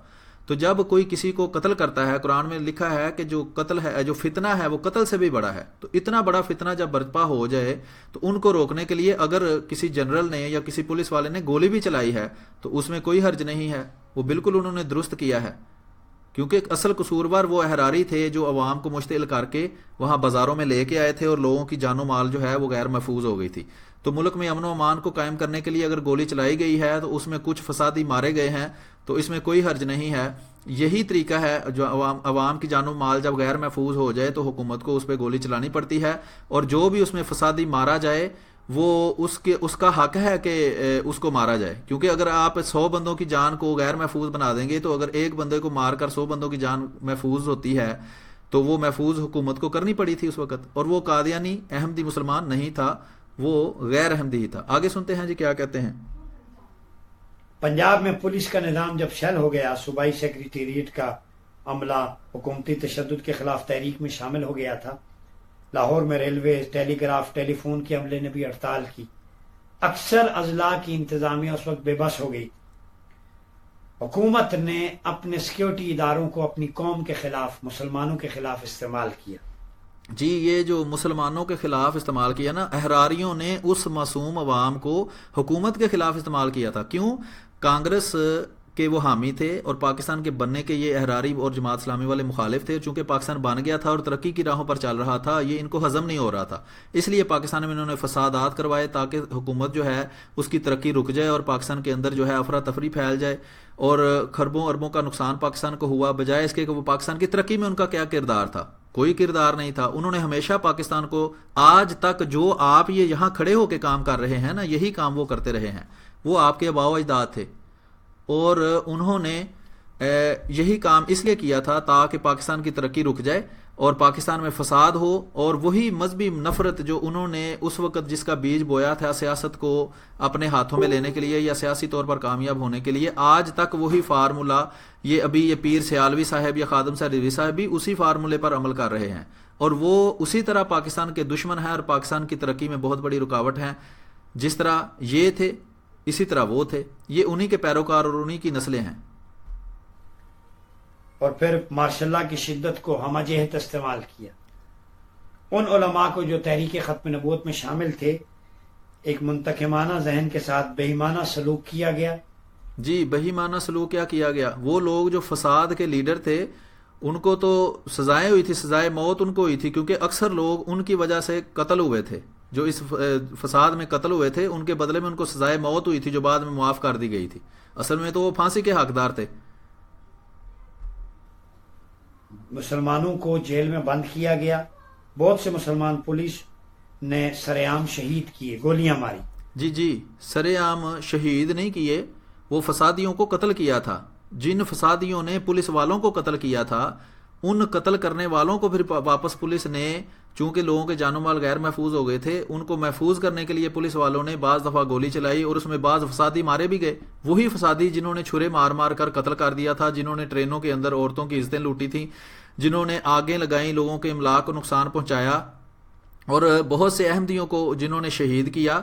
تو جب کوئی کسی کو قتل کرتا ہے، قرآن میں لکھا ہے کہ جو قتل ہے، جو فتنہ ہے وہ قتل سے بھی بڑا ہے۔ تو اتنا بڑا فتنہ جب برپا ہو جائے تو ان کو روکنے کے لیے اگر کسی جنرل نے یا کسی پولیس والے نے گولی بھی چلائی ہے تو اس میں کوئی حرج نہیں ہے، وہ بالکل انہوں نے درست کیا ہے، کیونکہ اصل قصوروار وہ احراری تھے جو عوام کو مشتعل کر کے وہاں بازاروں میں لے کے آئے تھے اور لوگوں کی جان و مال جو ہے وہ غیر محفوظ ہو گئی تھی۔ تو ملک میں امن و امان کو قائم کرنے کے لیے اگر گولی چلائی گئی ہے تو اس میں کچھ فسادی مارے گئے ہیں تو اس میں کوئی حرج نہیں ہے۔ یہی طریقہ ہے، جو عوام کی جان و مال جب غیر محفوظ ہو جائے تو حکومت کو اس پہ گولی چلانی پڑتی ہے، اور جو بھی اس میں فسادی مارا جائے وہ اس کا حق ہے کہ اس کو مارا جائے، کیونکہ اگر آپ 100 بندوں کی جان کو غیر محفوظ بنا دیں گے تو اگر ایک بندے کو مار کر 100 بندوں کی جان محفوظ ہوتی ہے تو وہ محفوظ حکومت کو کرنی پڑی تھی اس وقت، اور وہ قادیانی احمدی مسلمان نہیں تھا، وہ غیر احمدی ہی تھا۔ آگے سنتے ہیں جی کیا کہتے ہیں۔ پنجاب میں پولیس کا نظام جب شل ہو گیا، صوبائی سیکریٹریٹ کا عملہ حکومتی تشدد کے خلاف تحریک میں شامل ہو گیا تھا۔ لاہور میں ریلوے، ٹیلی گراف، ٹیلی فون کے عملے نے بھی ہڑتال کی۔ اکثر اضلاع کی انتظامیہ اس وقت بے بس ہو گئی۔ حکومت نے اپنے سیکیورٹی اداروں کو اپنی قوم کے خلاف، مسلمانوں کے خلاف استعمال کیا۔ جی یہ جو مسلمانوں کے خلاف استعمال کیا نا، احراریوں نے اس معصوم عوام کو حکومت کے خلاف استعمال کیا تھا۔ کیوں؟ کانگریس کے وہ حامی تھے اور پاکستان کے بننے کے یہ احراری اور جماعت اسلامی والے مخالف تھے۔ چونکہ پاکستان بن گیا تھا اور ترقی کی راہوں پر چل رہا تھا، یہ ان کو ہضم نہیں ہو رہا تھا، اس لیے پاکستان میں انہوں نے فسادات کروائے تاکہ حکومت جو ہے اس کی ترقی رک جائے اور پاکستان کے اندر جو ہے افراتفری پھیل جائے اور خربوں اربوں کا نقصان پاکستان کو ہوا، بجائے اس کے کہ وہ پاکستان کی ترقی میں ان کا کیا کردار تھا؟ کوئی کردار نہیں تھا۔ انہوں نے ہمیشہ پاکستان کو، آج تک جو آپ یہ یہاں کھڑے ہو کے کام کر رہے ہیں نا، یہی کام وہ کرتے رہے ہیں، وہ آپ کے آباء و اجداد تھے، اور انہوں نے یہی کام اس لیے کیا تھا تاکہ پاکستان کی ترقی رک جائے اور پاکستان میں فساد ہو، اور وہی مذہبی نفرت جو انہوں نے اس وقت جس کا بیج بویا تھا سیاست کو اپنے ہاتھوں میں لینے کے لیے یا سیاسی طور پر کامیاب ہونے کے لیے، آج تک وہی فارمولہ یہ پیر سیالوی صاحب یا خادم رضوی صاحب بھی اسی فارمولے پر عمل کر رہے ہیں، اور وہ اسی طرح پاکستان کے دشمن ہیں اور پاکستان کی ترقی میں بہت بڑی رکاوٹ ہیں۔ جس طرح یہ تھے اسی طرح وہ تھے، یہ انہی کے پیروکار اور انہی کی نسلیں ہیں۔ اور پھر ماشاء اللہ کی شدت کو ہمہ جہت استعمال کیا۔ ان علماء کو جو تحریک ختم نبوت میں شامل تھے، ایک منتقمانہ ذہن کے ساتھ بےایمانہ سلوک کیا گیا۔ جی بےایمانہ سلوک کیا گیا۔ وہ لوگ جو فساد کے لیڈر تھے ان کو تو سزائیں ہوئی تھی، سزائے موت ان کو ہوئی تھی، کیونکہ اکثر لوگ ان کی وجہ سے قتل ہوئے تھے، جو اس فساد میں قتل ہوئے تھے ان کے بدلے میں ان کو سزائے موت ہوئی تھی جو بعد میں معاف کر دی گئی تھی۔ اصل میں تو وہ پھانسی کے حقدار تھے۔ مسلمانوں کو جیل میں بند کیا گیا، بہت سے مسلمان پولیس نے سرعام شہید کیے، گولیاں ماری۔ جی سرعام شہید نہیں کیے، وہ فسادیوں کو قتل کیا تھا۔ جن فسادیوں نے پولیس والوں کو قتل کیا تھا، ان قتل کرنے والوں کو پھر واپس پولیس نے، چونکہ لوگوں کے جان و مال غیر محفوظ ہو گئے تھے، ان کو محفوظ کرنے کے لیے پولیس والوں نے بعض دفعہ گولی چلائی اور اس میں بعض فسادی مارے بھی گئے۔ وہی فسادی جنہوں نے چھرے مار مار کر قتل کر دیا تھا، جنہوں نے ٹرینوں کے اندر عورتوں کی عزتیں لوٹی تھیں، جنہوں نے آگیں لگائیں، لوگوں کے املاک کو نقصان پہنچایا، اور بہت سے احمدیوں کو جنہوں نے شہید کیا،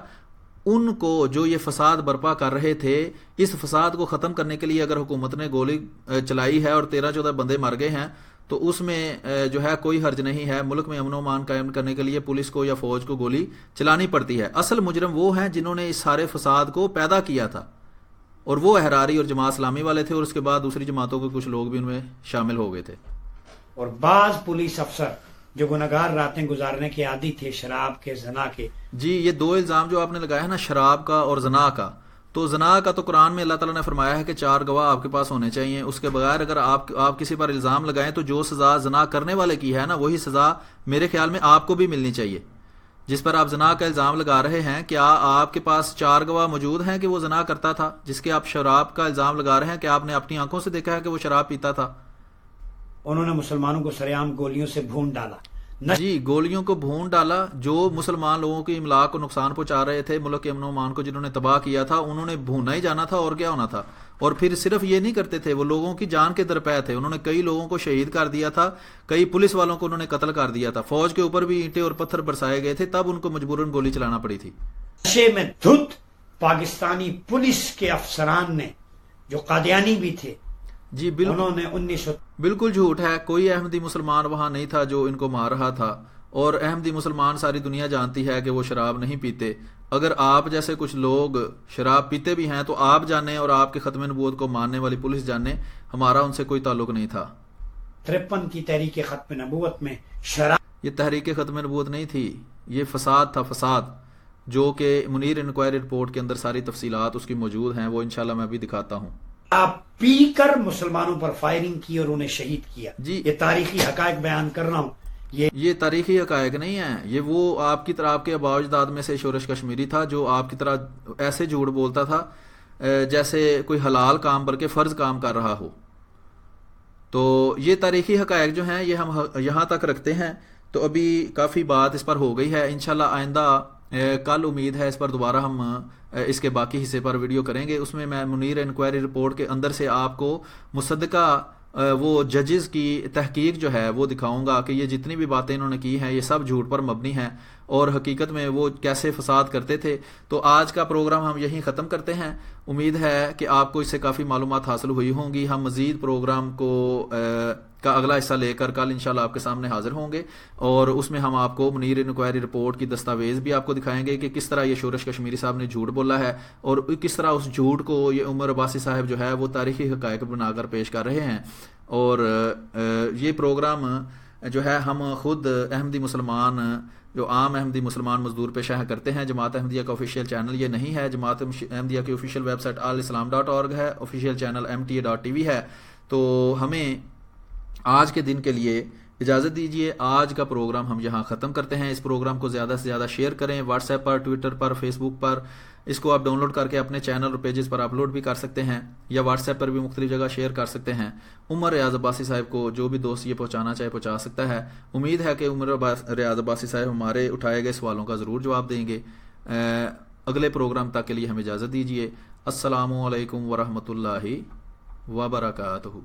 ان کو جو یہ فساد برپا کر رہے تھے، اس فساد کو ختم کرنے کے لیے اگر حکومت نے گولی چلائی ہے اور 13-14 بندے مر گئے ہیں تو اس میں جو ہے کوئی حرج نہیں ہے۔ ملک میں امن و امان قائم کرنے کے لیے پولیس کو یا فوج کو گولی چلانی پڑتی ہے۔ اصل مجرم وہ ہیں جنہوں نے اس سارے فساد کو پیدا کیا تھا، اور وہ احراری اور جماعت اسلامی والے تھے، اور اس کے بعد دوسری جماعتوں کے کچھ لوگ بھی ان میں شامل ہو گئے تھے۔ اور بعض پولیس افسر جو گناہگار راتیں گزارنے کے عادی تھے، شراب کے، زنا کے۔ جی یہ دو الزام جو آپ نے لگایا ہے نا، شراب کا اور زنا کا، تو زنا کا تو قرآن میں اللہ تعالیٰ نے فرمایا ہے کہ 4 گواہ آپ کے پاس ہونے چاہیے، اس کے بغیر اگر آپ کسی پر الزام لگائیں تو جو سزا زنا کرنے والے کی ہے نا، وہی سزا میرے خیال میں آپ کو بھی ملنی چاہیے۔ جس پر آپ زنا کا الزام لگا رہے ہیں، کیا آپ کے پاس 4 گواہ موجود ہیں کہ وہ زنا کرتا تھا؟ جس کے آپ شراب کا الزام لگا رہے ہیں کہ آپ نے اپنی آنکھوں سے دیکھا ہے کہ وہ شراب پیتا تھا؟ انہوں نے مسلمانوں کو سرعام گولیوں سے بھون ڈالا، جی گولیوں کو بھون ڈالا، جو مسلمان لوگوں کی املاک کو نقصان پہنچا رہے تھے، ملک کے امن و امان کو جنہوں نے تباہ کیا تھا، انہوں نے بھونا ہی جانا تھا، اور کیا ہونا تھا۔ اور پھر صرف یہ نہیں کرتے تھے، وہ لوگوں کی جان کے درپے تھے، انہوں نے کئی لوگوں کو شہید کر دیا تھا، کئی پولیس والوں کو انہوں نے قتل کر دیا تھا، فوج کے اوپر بھی اینٹیں اور پتھر برسائے گئے تھے، تب ان کو مجبوراً گولی چلانا پڑی تھی۔ نشے میں دھت پاکستانی پولیس کے افسران نے، جو قادیانی بھی تھے، جی انہوں نے بالکل جھوٹ ہے، کوئی احمدی مسلمان وہاں نہیں تھا جو ان کو مار رہا تھا، اور احمدی مسلمان ساری دنیا جانتی ہے کہ وہ شراب نہیں پیتے۔ اگر آپ جیسے کچھ لوگ شراب پیتے بھی ہیں تو آپ جانیں، اور آپ کے ختم نبوت کو ماننے والی پولیس جانے، ہمارا ان سے کوئی تعلق نہیں تھا۔ 53 کی تحریک ختم نبوت میں شراب، یہ تحریک ختم نبوت نہیں تھی، یہ فساد تھا، فساد، جو کہ منیر انکوائری رپورٹ کے اندر ساری تفصیلات اس کی موجود ہیں، وہ انشاءاللہ میں بھی دکھاتا ہوں۔ آپ پی کر مسلمانوں پر فائرنگ کی اور انہیں شہید کیا۔ جی یہ تاریخی حقائق بیان کر رہا ہوں۔ یہ تاریخی حقائق نہیں ہیں، یہ وہ آپ کی طرح، آپ کے آباء و اجداد میں سے شورش کشمیری تھا جو آپ کی طرح ایسے جھوٹ بولتا تھا جیسے کوئی حلال کام بلکہ فرض کام کر رہا ہو۔ تو یہ تاریخی حقائق جو ہیں یہ ہم یہاں تک رکھتے ہیں۔ تو ابھی کافی بات اس پر ہو گئی ہے، انشاءاللہ آئندہ کل امید ہے اس پر دوبارہ ہم اس کے باقی حصے پر ویڈیو کریں گے۔ اس میں میں منیر انکوائری رپورٹ کے اندر سے آپ کو مصدقہ وہ ججز کی تحقیق جو ہے وہ دکھاؤں گا کہ یہ جتنی بھی باتیں انہوں نے کی ہیں یہ سب جھوٹ پر مبنی ہیں، اور حقیقت میں وہ کیسے فساد کرتے تھے۔ تو آج کا پروگرام ہم یہیں ختم کرتے ہیں۔ امید ہے کہ آپ کو اس سے کافی معلومات حاصل ہوئی ہوں گی۔ ہم مزید پروگرام کا اگلا حصہ لے کر کل انشاءاللہ آپ کے سامنے حاضر ہوں گے، اور اس میں ہم آپ کو منیر انکوائری رپورٹ کی دستاویز بھی آپ کو دکھائیں گے کہ کس طرح یہ شورش کشمیری صاحب نے جھوٹ بولا ہے، اور کس طرح اس جھوٹ کو یہ عمر عباسی صاحب جو ہے وہ تاریخی حقائق بنا کر پیش کر رہے ہیں۔ اور یہ پروگرام جو ہے ہم خود احمدی مسلمان، جو عام احمدی مسلمان مزدور پیشہ کرتے ہیں۔ جماعت احمدیہ کا آفیشیل چینل یہ نہیں ہے۔ جماعت احمدیہ کی آفیشیل ویب سائٹ alislam.org ہے، آفیشیل چینل mta.tv ہے۔ تو ہمیں آج کے دن کے لیے اجازت دیجیے، آج کا پروگرام ہم یہاں ختم کرتے ہیں۔ اس پروگرام کو زیادہ سے زیادہ شیئر کریں، واٹس ایپ پر، ٹویٹر پر، فیس بک پر، اس کو آپ ڈاؤن لوڈ کر کے اپنے چینل اور پیجز پر اپلوڈ بھی کر سکتے ہیں، یا واٹس ایپ پر بھی مختلف جگہ شیئر کر سکتے ہیں۔ عمر ریاض عباسی صاحب کو جو بھی دوست یہ پہنچانا چاہے پہنچا سکتا ہے۔ امید ہے کہ عمر ریاض عباسی صاحب ہمارے اٹھائے گئے سوالوں کا ضرور جواب دیں گے۔ اگلے پروگرام تک کے لیے ہمیں اجازت دیجیے۔ السلام علیکم ورحمۃ اللہ وبرکاتہ۔